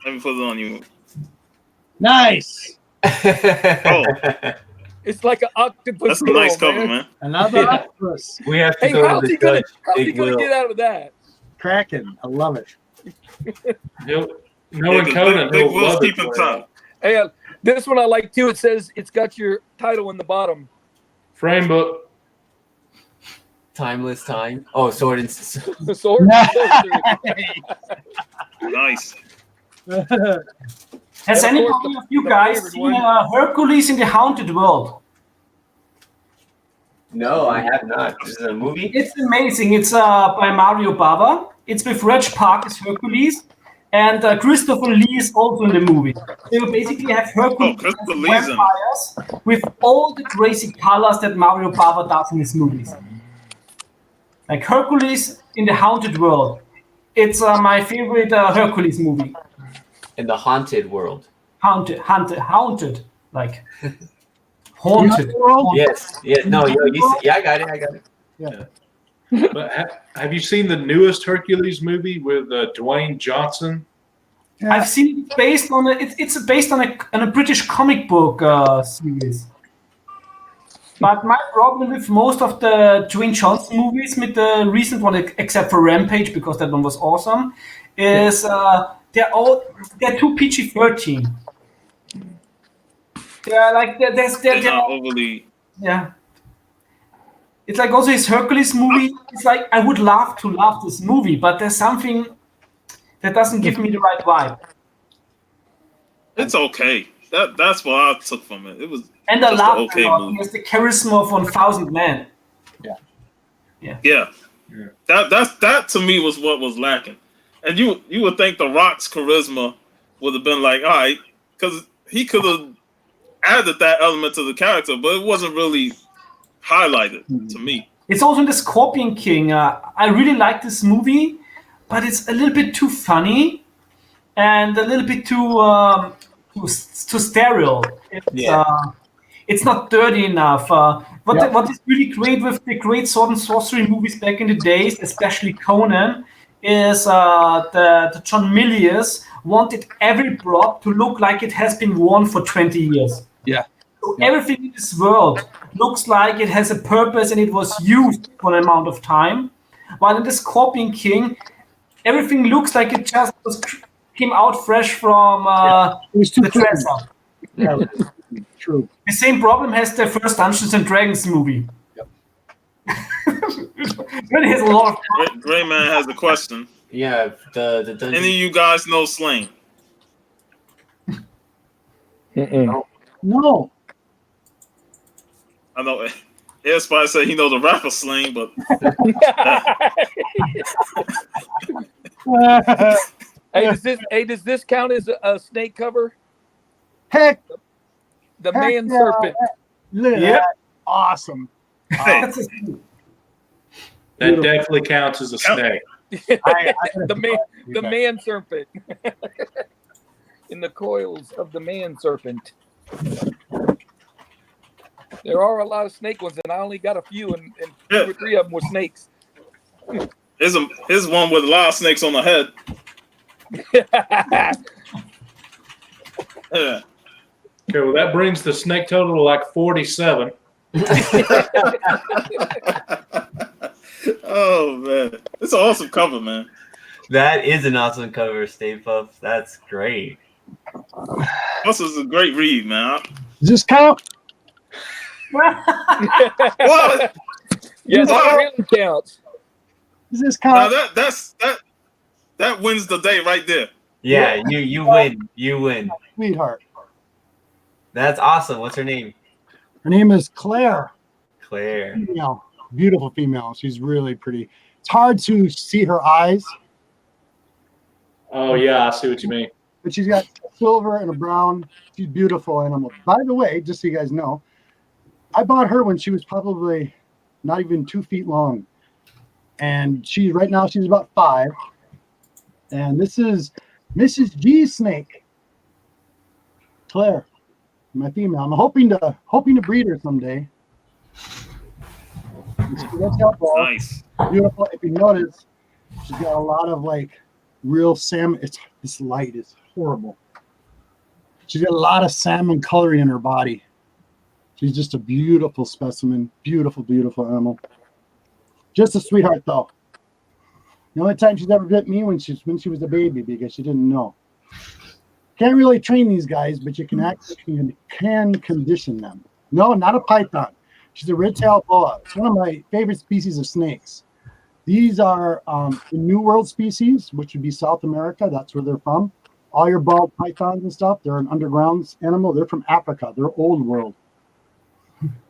Let me put it on you. Nice. Oh, It's like an octopus. that's a nice cover, man. Another octopus. We have to Hey, go how's to he the gonna, judge. how's he Big gonna Will. get out of that? Kraken. I love it. Knowing Yeah, Conan, Big he'll Will's love it. keeping time. Hey, this one I like too. It says it's got your title in the bottom. Frame book. Timeless time. Oh, sword and The sword. Nice. Has And of course, anybody of you guys favorite seen one. Hercules in the Haunted World? No, I have not. This is a movie. It's amazing. It's by Mario Bava. It's with Reg Park as Hercules, and Christopher Lee is also in the movie. They will basically have Hercules as Christopher Lee's in it. vampires with all the crazy colors that Mario Bava does in his movies. Like Hercules in the Haunted World. It's my favorite Hercules movie. In the haunted world. Haunted, like haunted. Yes. Yeah. No. Yeah. I got it. Yeah. But have you seen the newest Hercules movie with Dwayne Johnson? I've seen it based on it's based on a British comic book series. But my problem with most of the Dwayne Johnson movies, with the recent one except for Rampage because that one was awesome, is they're too PG-13. They're not overly. Yeah. It's like also his Hercules movie. It's like I would love to love this movie, but there's something that doesn't give me the right vibe. It's okay. That's what I took from it. It was And I just love an okay it. movie. He has the charisma of 1,000 Men. Yeah. That to me was what was lacking. And you would think The Rock's charisma would have been like, all right, because he could have added that element to the character, but it wasn't really highlighted to me. It's also in the Scorpion King. I really like this movie, but it's a little bit too funny and a little bit too sterile. It's not dirty enough. What is really great with the great sword and sorcery movies back in the days, especially Conan, is the John Milius wanted every prop to look like it has been worn for 20 years. Yeah. So everything in this world looks like it has a purpose and it was used for an amount of time. While in the Scorpion King, everything looks like it just came out fresh from the dresser. Yeah, true. The same problem has the first Dungeons and Dragons movie. Yep. Really has a lot of. Gray Man has a question. Yeah, the dungeon. Any of you guys know slang? No. I know. Airspy said he knows the rapper slang, but does this count as a snake cover? Heck, The man serpent. Look at that. Awesome. hey, That definitely counts as a snake. The man serpent. In the coils of the man serpent. There are a lot of snake ones, and I only got a few, and 2 or 3 of them were snakes. here's one with a lot of snakes on the head. Yeah. Okay, well, that brings the snake total to like 47. Oh man, it's an awesome cover, man. That is an awesome cover, Stay Puff. That's great. This is a great read, man. Does this count? What? Yes, that really counts. Does this Now count? that wins the day right there. Yeah, you win. You win. Sweetheart. That's awesome. What's her name? Her name is Claire. Claire. Female. Beautiful female. She's really pretty. It's hard to see her eyes, Oh, yeah, I see what you mean. but she's got a silver and a brown. She's a beautiful animal. By the way, just so you guys know, I bought her when she was probably not even 2 feet long. And right now she's about 5. And this is Mrs. G Snake. Claire, my female. I'm hoping to breed her someday. Nice. Beautiful. If you notice, she's got a lot of like real salmon. This light is horrible. She's got a lot of salmon coloring in her body. She's just a beautiful specimen. Beautiful, beautiful animal. Just a sweetheart, though. The only time she's ever bit me when she was a baby because she didn't know. Can't really train these guys, but you can condition them. No, not a python. She's a red-tailed boa. It's one of my favorite species of snakes. These are the New World species, which would be South America. That's where they're from. All your bald pythons and stuff, they're an underground animal. They're from Africa. They're old world.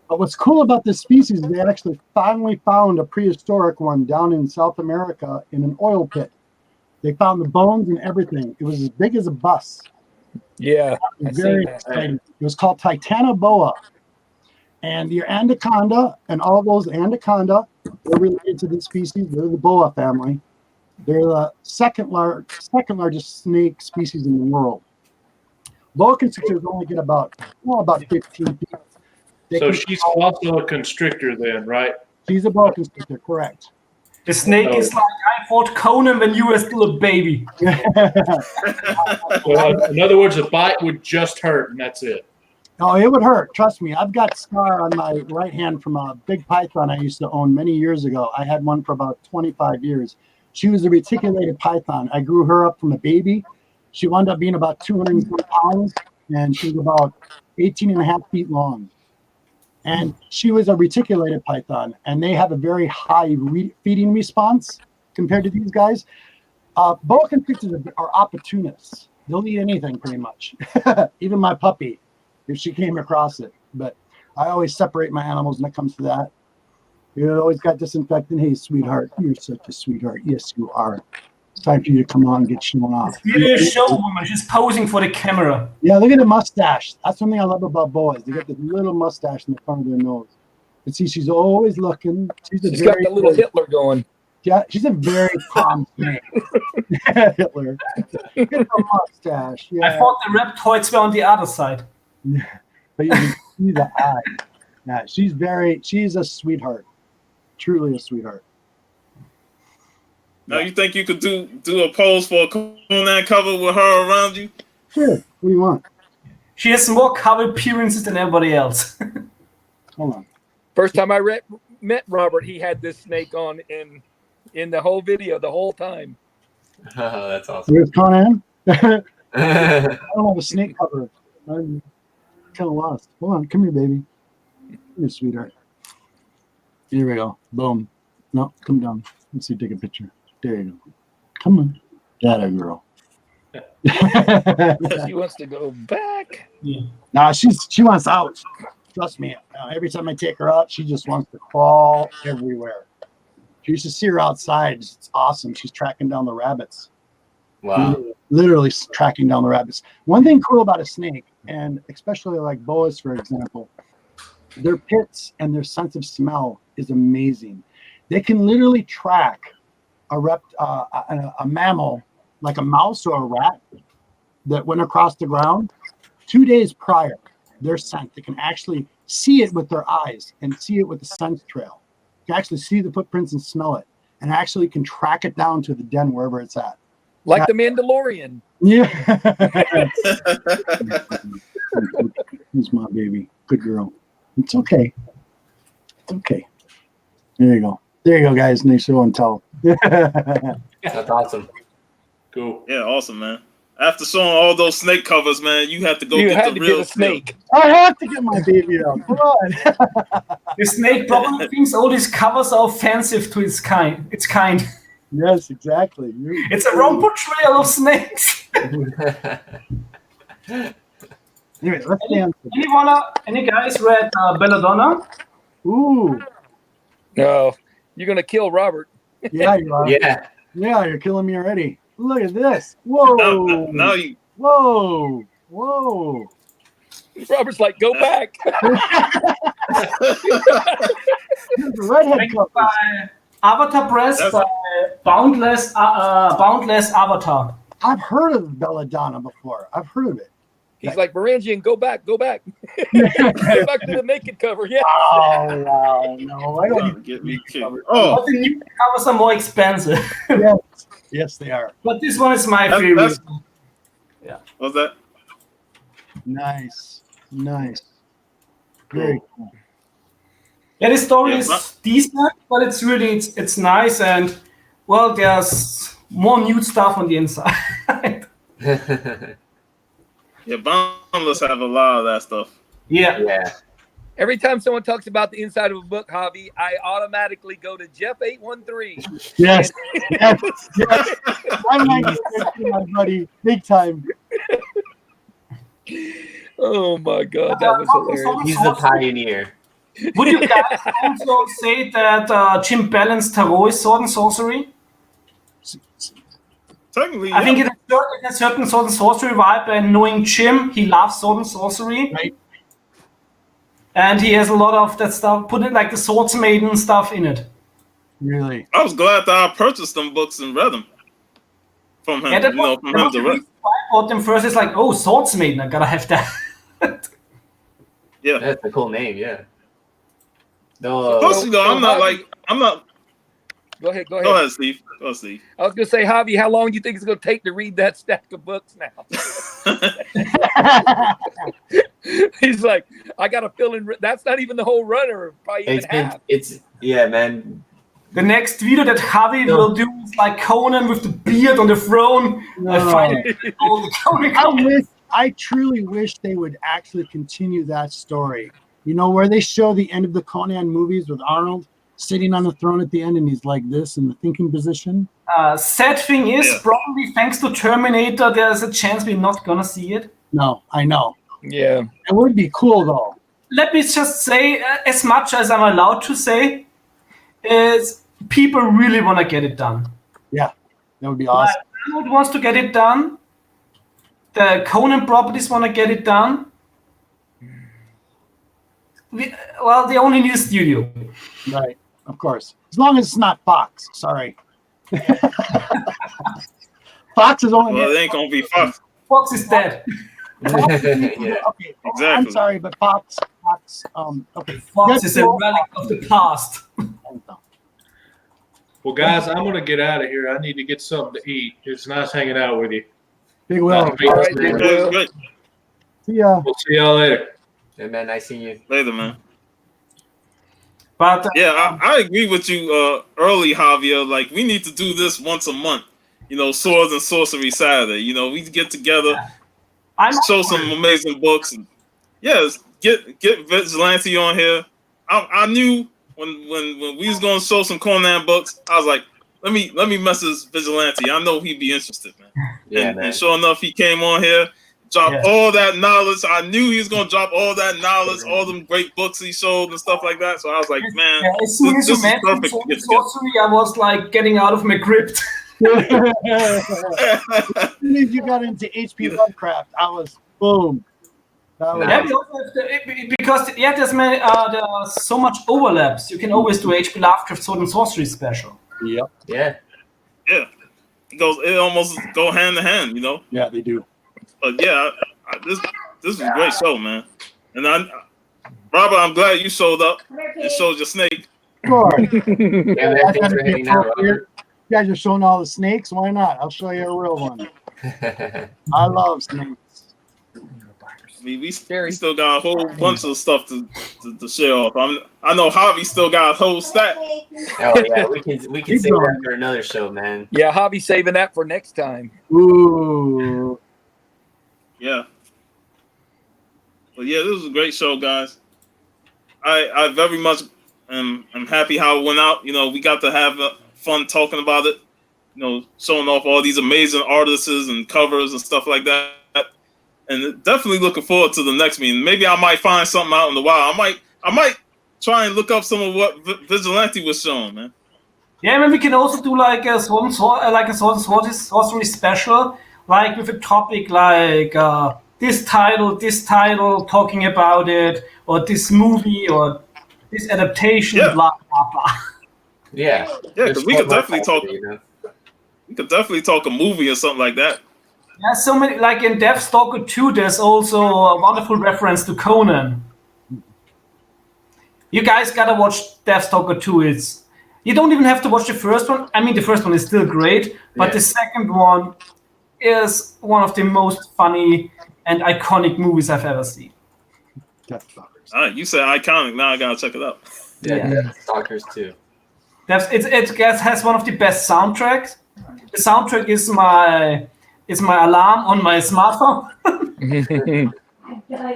But what's cool about this species is they actually finally found a prehistoric one down in South America in an oil pit. They found the bones and everything. It was as big as a bus. Yeah. Very exciting. It was called Titanoboa. And your anaconda and all those anaconda, they're related to this species. They're the boa family. They're the second largest snake species in the world. Boa constrictors only get about 15 feet. So she's also a constrictor then, right? She's a boa constrictor, correct. The snake is like, I fought Conan when you were still a baby. Well, in other words, a bite would just hurt, and that's it. Oh, it would hurt. Trust me. I've got a scar on my right hand from a big python I used to own many years ago. I had one for about 25 years. She was a reticulated python. I grew her up from a baby. She wound up being about 220 pounds, and she was about 18 and a half feet long. And she was a reticulated python, and they have a very high feeding response compared to these guys. Boa constrictors are opportunists. They'll eat anything pretty much, even my puppy, if she came across it. But I always separate my animals when it comes to that. You always got disinfectant. Hey, sweetheart, you're such a sweetheart. Yes, you are. It's time for you to come on and get shown off. It's really a show woman. She's posing for the camera. Yeah, look at the mustache. That's one thing I love about boas. They got this little mustache in the front of their nose. But see, she's always looking. She's got the little Hitler going. Yeah, she's a very calm snake. Hitler. Get the mustache. Yeah. I thought the reptoids were on the other side. Yeah. But you can see the eye. Yeah, she's a sweetheart. Truly a sweetheart. Now you think you could do a pose for a Conan cover with her around you? Sure. What do you want? She has more cover appearances than everybody else. Hold on. First time I met Robert, he had this snake on in the whole video, the whole time. Oh, that's awesome. Where's Conan? I don't have a snake cover. I'm kind of lost. Hold on. Come here, baby. Come here, sweetheart. Here we go. Boom. No, come down. Let's see. Take a picture. There you go. Come on. That a girl. She wants to go back. Yeah. Nah, she wants out. Trust me. Every time I take her out, she just wants to crawl everywhere. You should see her outside. It's awesome. She's tracking down the rabbits. Wow. Literally tracking down the rabbits. One thing cool about a snake, and especially like boas, for example, their pits and their sense of smell is amazing. They can literally track a mammal like a mouse or a rat that went across the ground 2 days prior. Their scent, they can actually see it with their eyes and see it with the scent trail. You can actually see the footprints and smell it, and actually can track it down to the den wherever it's at. Like the Mandalorian. Yeah. Here's my baby. Good girl. It's okay. It's okay. There you go. There you go, guys. Nice show and tell. That's awesome. Cool. Yeah, awesome, man. After showing all those snake covers, man, you had to go get the real snake. I have to get my baby out. Come on. The snake probably thinks all these covers are offensive to its kind. Yes, exactly. It's a wrong portrayal of snakes. Anyway, let's dance. Any guys read Belladonna? Ooh. No, you're gonna kill Robert. Yeah, you are. Yeah. Yeah, you're killing me already. Look at this. Whoa. Now you. Whoa. Whoa. Robert's like, go back. Here's the redhead couple. Avatar Press by Boundless Avatar. I've heard of Belladonna before. I've heard of it. He's like, Varangian, go back. Go back to the naked cover. Yeah. Oh, wow. No, I don't get me killed. But the new covers are more expensive. Yes, they are. But this one is my favorite. Yeah. What's that? Nice. Very cool. Yeah, the story is decent, but it's really it's nice, and well, there's more nude stuff on the inside. Yeah, Boundless have a lot of that stuff. Yeah. Every time someone talks about the inside of a book, Javi, I automatically go to Jeff813. Yes. I'm like, my buddy, big time. Oh my God, that was hilarious. He's the pioneer. Would you guys also say that Jim Ballard's Tarot is sword and sorcery? Technically, I think it has a certain sword and sorcery vibe, and knowing Jim, he loves sword and sorcery. Right. And he has a lot of that stuff, put it like the Swords Maiden stuff in it. Really? I was glad that I purchased them books and read them from him. Yeah, From him direct. I bought them first, it's like, oh, Swords Maiden, I gotta have that. Yeah. That's a cool name, yeah. Plus, I'm not. Go ahead. Go ahead, Steve. I was gonna say, Javi, how long do you think it's gonna take to read that stack of books now? He's like, I gotta fill in. That's not even the whole runner, probably even half. Yeah, man. The next video that Javi will do is like Conan with the beard on the throne. I truly wish they would actually continue that story. You know, where they show the end of the Conan movies with Arnold sitting on the throne at the end and he's like this in the thinking position. Sad thing is, probably thanks to Terminator, there's a chance we're not gonna see it. No, I know. Yeah. It would be cool though. Let me just say, as much as I'm allowed to say, is people really want to get it done. Yeah, that would be awesome. Arnold wants to get it done. The Conan properties want to get it done. well, they only need a studio. Right, of course. As long as it's not Fox. Sorry. Fox is only. Well, it ain't gonna be Fox. Fox is dead. Yeah. Okay, Exactly. I'm sorry, but Fox. Okay. Fox is a relic of the past. Well, guys, I'm gonna get out of here. I need to get something to eat. It's nice hanging out with you. Big Will. All right, Big Will. Great. See ya. We'll see y'all later. Hey, man, nice seeing you. Later, man. But Yeah, I agree with you early, Javier. Like, we need to do this once a month. You know, Swords and Sorcery Saturday. You know, we get together, show some amazing books, and get Vigilante on here. I knew when we was gonna show some Conan books, I was like, let me message Vigilante. I know he'd be interested, man. Yeah, and sure enough, he came on here, dropped all that knowledge. I knew he was gonna drop all that knowledge, all them great books he showed and stuff like that. So I was like, man, as soon as this you is mentioned perfect to get together. Sorcery, I was like getting out of my crypt. As soon as you got into HP Lovecraft, I was boom. That was, Yeah, we also have because there's so much overlaps. You can always do HP Lovecraft Sword and Sorcery special. Yep. Yeah. Yeah, it almost go hand in hand, you know. Yeah, they do. But yeah, this is a great show, man. And Robert, I'm glad you showed up and showed your snake. Sure. Yeah, man, thanks for hanging out, Robert. You guys are showing all the snakes. Why not? I'll show you a real one. I love snakes. I mean, we still got a whole bunch of stuff to share off. I know Javi still got a whole stack. Oh yeah, we can save that for another show, man. Yeah, Javi's saving that for next time. Ooh. Yeah. But yeah, this was a great show, guys. I very much am happy how it went out. You know, we got to have fun talking about it. You know, showing off all these amazing artists and covers and stuff like that. And definitely looking forward to the next meeting. Maybe I might find something out in the wild. I might try and look up some of what Vigilante was showing, man. Yeah, I mean, we can also do like a Sword and Sorcery special, like with a topic like this title, talking about it, or this movie, or this adaptation, blah blah blah. Yeah, because we could definitely talk. We could definitely talk a movie or something like that. Yeah, so many, like in Deathstalker 2, there's also a wonderful reference to Conan. You guys gotta watch Deathstalker 2. You don't even have to watch the first one. I mean, the first one is still great, but the second one is one of the most funny and iconic movies I've ever seen. Deathstalkers. All right, you said iconic. Now I gotta check it out. Yeah. Deathstalkers too. It has one of the best soundtracks. The soundtrack is my alarm on my smartphone.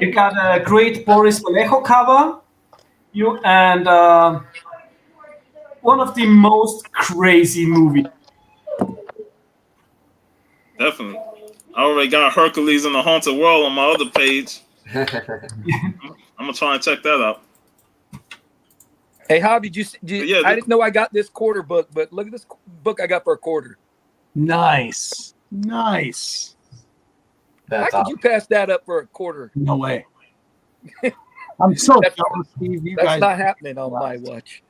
You got a great Boris Vallejo cover. And one of the most crazy movies. Definitely. I already got Hercules in the Haunted World on my other page. I'm gonna try and check that out. Hey, Javi, I didn't know I got this quarter book, but look at this book I got for a quarter. Nice. How could you pass that up for a quarter? No way. I'm so jealous, Steve. That's not happening on my watch.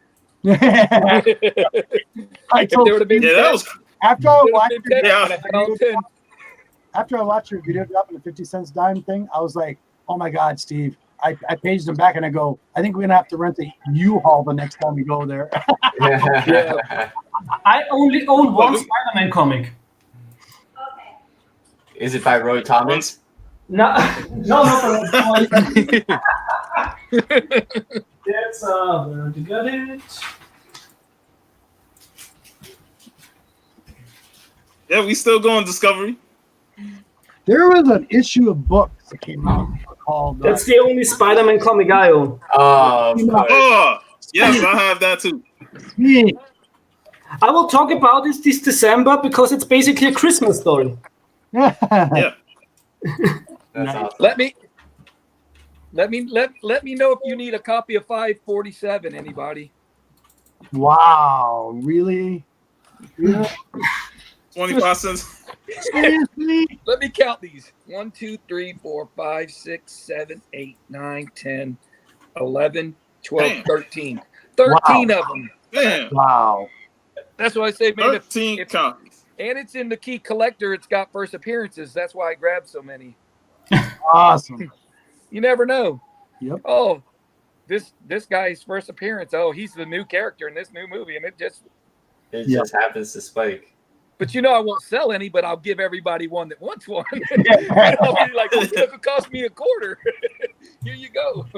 I told after I watched your video drop in the 50 cents dime thing, I was like, oh my God, Steve. I paged him back and I go, I think we're gonna have to rent a U-Haul the next time we go there. I only own one Spider-Man comic. Is it by Roy Thomas? No. That's where to get it. Yeah, we still going Discovery. There was an issue of books that came out called. That's the only Spider-Man comic I own. Oh, yes, I have that too. I will talk about this December because it's basically a Christmas story. Yeah. That's awesome. Let me know if you need a copy of 547. Anybody? Wow, really? 25 cents. Seriously? Let me count these. 1, 2, 3, 4, 5, 6, 7, 8, 9, 10, 11, 12, Damn. 13. 13 of them. Damn. Wow. That's what I say, man. 13 copies. And it's in the key collector. It's got first appearances. That's why I grabbed so many. Awesome. You never know. Yep. Oh, this guy's first appearance. Oh, he's the new character in this new movie, and it just happens to spike. But I won't sell any, but I'll give everybody one that wants one. I'll be like, it could cost me $0.25. Here you go.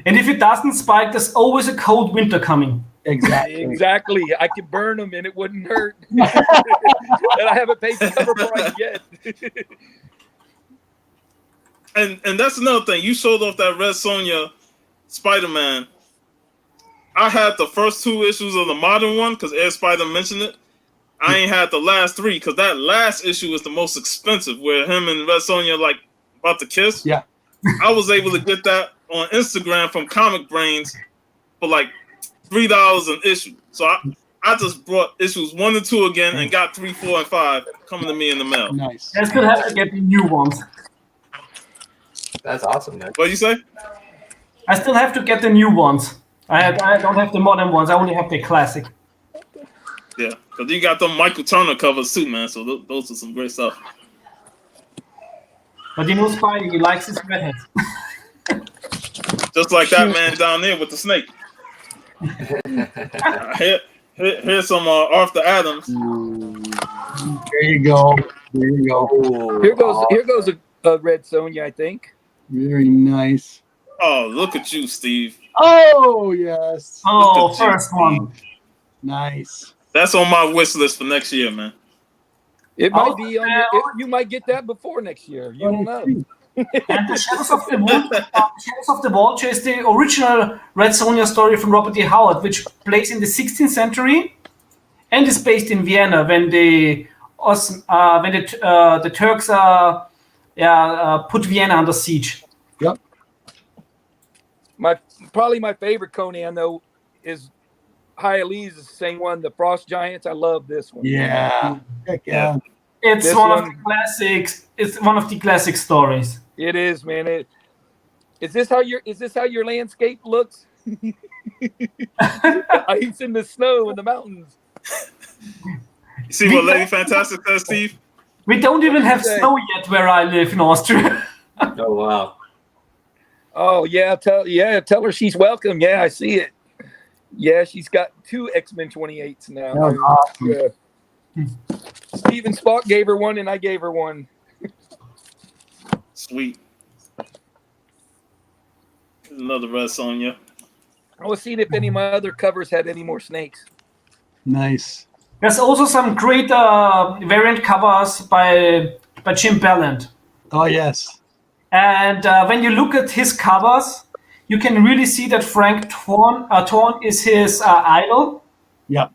And if it doesn't spike, there's always a cold winter coming. Exactly. I could burn them and it wouldn't hurt. And I haven't paid the cover price yet. And that's another thing. You showed off that Red Sonja Spider-Man. I had the first 2 issues of the modern one because Ed Spider mentioned it. I ain't had the last 3 because that last issue is the most expensive, where him and Red Sonja like about to kiss. Yeah. I was able to get that on Instagram from Comic Brains for like $3 an issue. So I just brought issues 1 and 2 again and got 3, 4, and 5 coming to me in the mail. Nice. I still have to get the new ones. That's awesome, man. What did you say? I still have to get the new ones. I don't have the modern ones. I only have the classic. Yeah, because you got them Michael Turner covers too, man. So those are some great stuff. But Spidey, he likes his redheads. Just like that man down there with the snake. Here's some Arthur Adams. There you go. There you go. Here goes a Red Sonja, I think. Very nice. Oh, look at you, Steve. Oh, yes. Oh, first one. Nice. That's on my wish list for next year, man. It might be on you might get that before next year. You don't know. And the Shadows of the Vault is the original Red Sonja story from Robert E. Howard, which plays in the 16th century and is based in Vienna when the Turks put Vienna under siege. Yep. Probably my favorite Conan though is Hyli's the same one, the Frost Giants. I love this one. Yeah. Heck yeah. It's one of the classics. It's one of the classic stories. It is, man. Is this how your landscape looks? Ice in the snow in the mountains. You see what Lady Fantastic says, Steve? We don't even have snow yet where I live in Austria. Oh wow. Oh yeah, tell her she's welcome. Yeah, I see it. Yeah, she's got 2 X-Men 28s now. That's awesome. Yeah. Steven Spock gave her one, and I gave her one. Sweet. Another Red Sonja. I was seeing if any of my other covers had any more snakes. Nice. There's also some great variant covers by Jim Ballant. Oh, yes. And when you look at his covers, you can really see that Frank Thorne is his idol. Yep.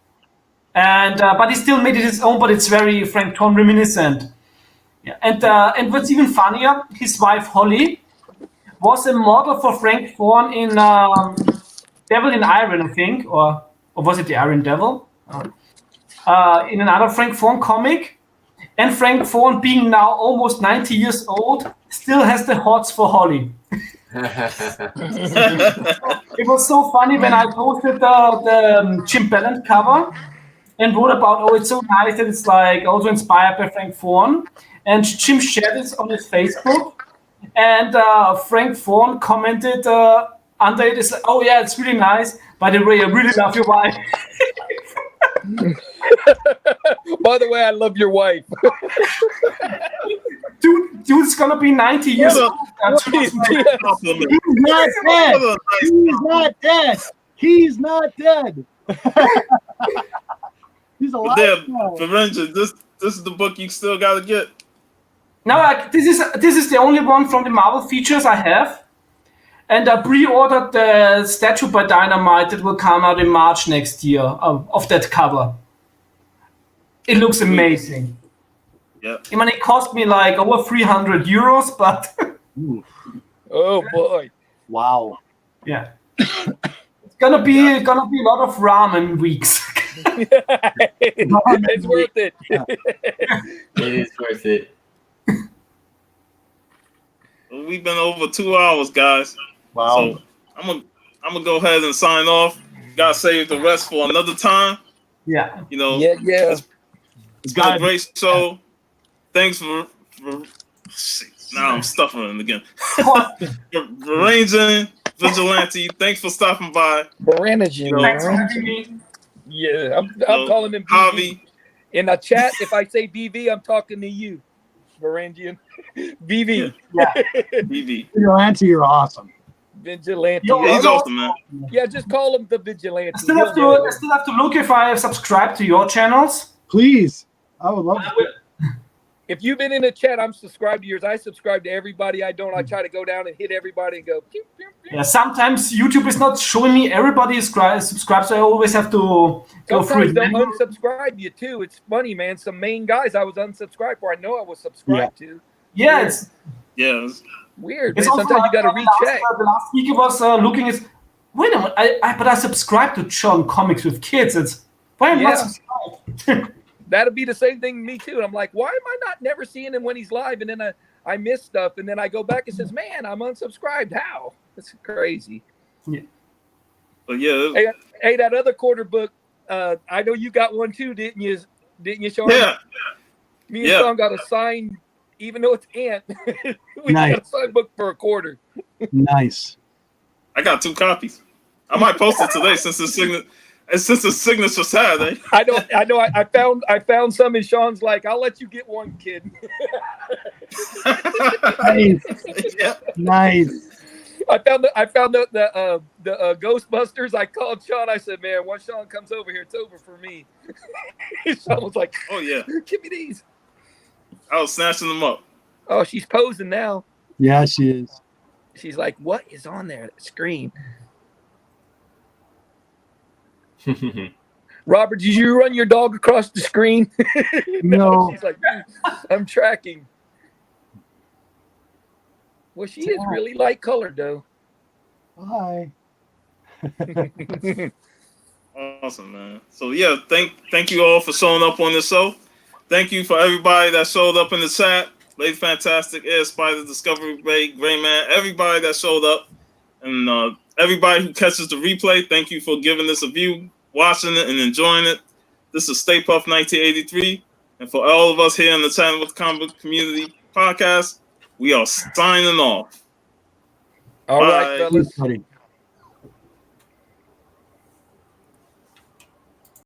And but he still made it his own, but it's very Frank Thorne reminiscent. Yeah. And what's even funnier, his wife Holly was a model for Frank Thorne in Devil in Iron, I think, or was it the Iron Devil? In another Frank Thorne comic. And Frank Thorne, being now almost 90 years old, still has the hots for Holly. It was so funny when I posted the Jim Ballant cover and wrote about, it's so nice that it's like also inspired by Frank Thorne. And Jim shared it on his Facebook. And Frank Thorne commented under it, is like, oh yeah, it's really nice. By the way, I really love your wife. By the way, I love your wife. Dude's gonna be 90 years old. He's not dead. He's not dead. He's not dead. He's alive. Varangian, this is the book you still got to get. No, this is the only one from the Marvel features I have, and I pre-ordered the statue by Dynamite that will come out in March next year of that cover. It looks amazing. Yeah. I mean, it cost me like over 300 euros, but oh boy, wow, yeah, it's gonna be a lot of ramen weeks. It's worth it. It is worth it. We've been over 2 hours, guys. Wow. So I'm I'm gonna go ahead and sign off. Gotta save the rest for another time. Yeah. You know, Yeah. it's been a great show. Thanks for now I'm stuffing again. Varangian Vigilante, thanks for stopping by. Varangian. Thanks for having me. Yeah, I'm calling him BV. Javi. In the chat, if I say BV, I'm talking to you, Varangian. BV. Yeah. BV. Vigilante, you're awesome. Vigilante. He's awesome, man. Yeah, just call him the Vigilante. I still have to look if I subscribe to your channels. Please. I would love to. If you've been in the chat, I'm subscribed to yours. I subscribe to everybody. I don't. I try to go down and hit everybody and go. Pew, pew, pew. Yeah, sometimes YouTube is not showing me everybody is subscribed, so I always have to go through Sometimes it. they'll unsubscribe you too. It's funny, man. Some main guys I was unsubscribed for. I know I was subscribed to. Yeah, it's weird. It's Man. also Sometimes you got to recheck. The last week I was looking at. Wait a minute, but I subscribed to John Comics with Kids. It's why am I not subscribed? That'll be the same thing to me too. And I'm like, why am I not never seeing him when he's live? And then I miss stuff, and then I go back and says, man, I'm unsubscribed. How? That's crazy. Yeah. But yeah. Hey, that other quarter book. I know you got one too, didn't you? Didn't you, Sean? Yeah. Me and Sean got a signed, even though it's Ant. We got a signed book for a quarter. Nice. I got 2 copies. I might post it today since the signature's sad, eh? I know. I found some, and Sean's like, "I'll let you get one, kid." Nice. Nice. I found the Ghostbusters. I called Sean. I said, "Man, once Sean comes over here, it's over for me." Sean was like, "Oh yeah, give me these." I was snatching them up. Oh, she's posing now. Yeah, she is. She's like, "What is on there? Screen." Robert, did you run your dog across the screen? No. She's like, I'm tracking. Well, she is really light colored, though. Hi. Awesome, man. So yeah, thank you all for showing up on the show. Thank you for everybody that showed up in the chat. Lady Fantastic, Air Spider, Discovery Ray, Gray Man, everybody that showed up, and everybody who catches the replay. Thank you for giving this a view, watching it, and enjoying it. This is Stay Puft 1983, and for all of us here in the Channel with Comic Book Community podcast, we are signing off. All right, fellas.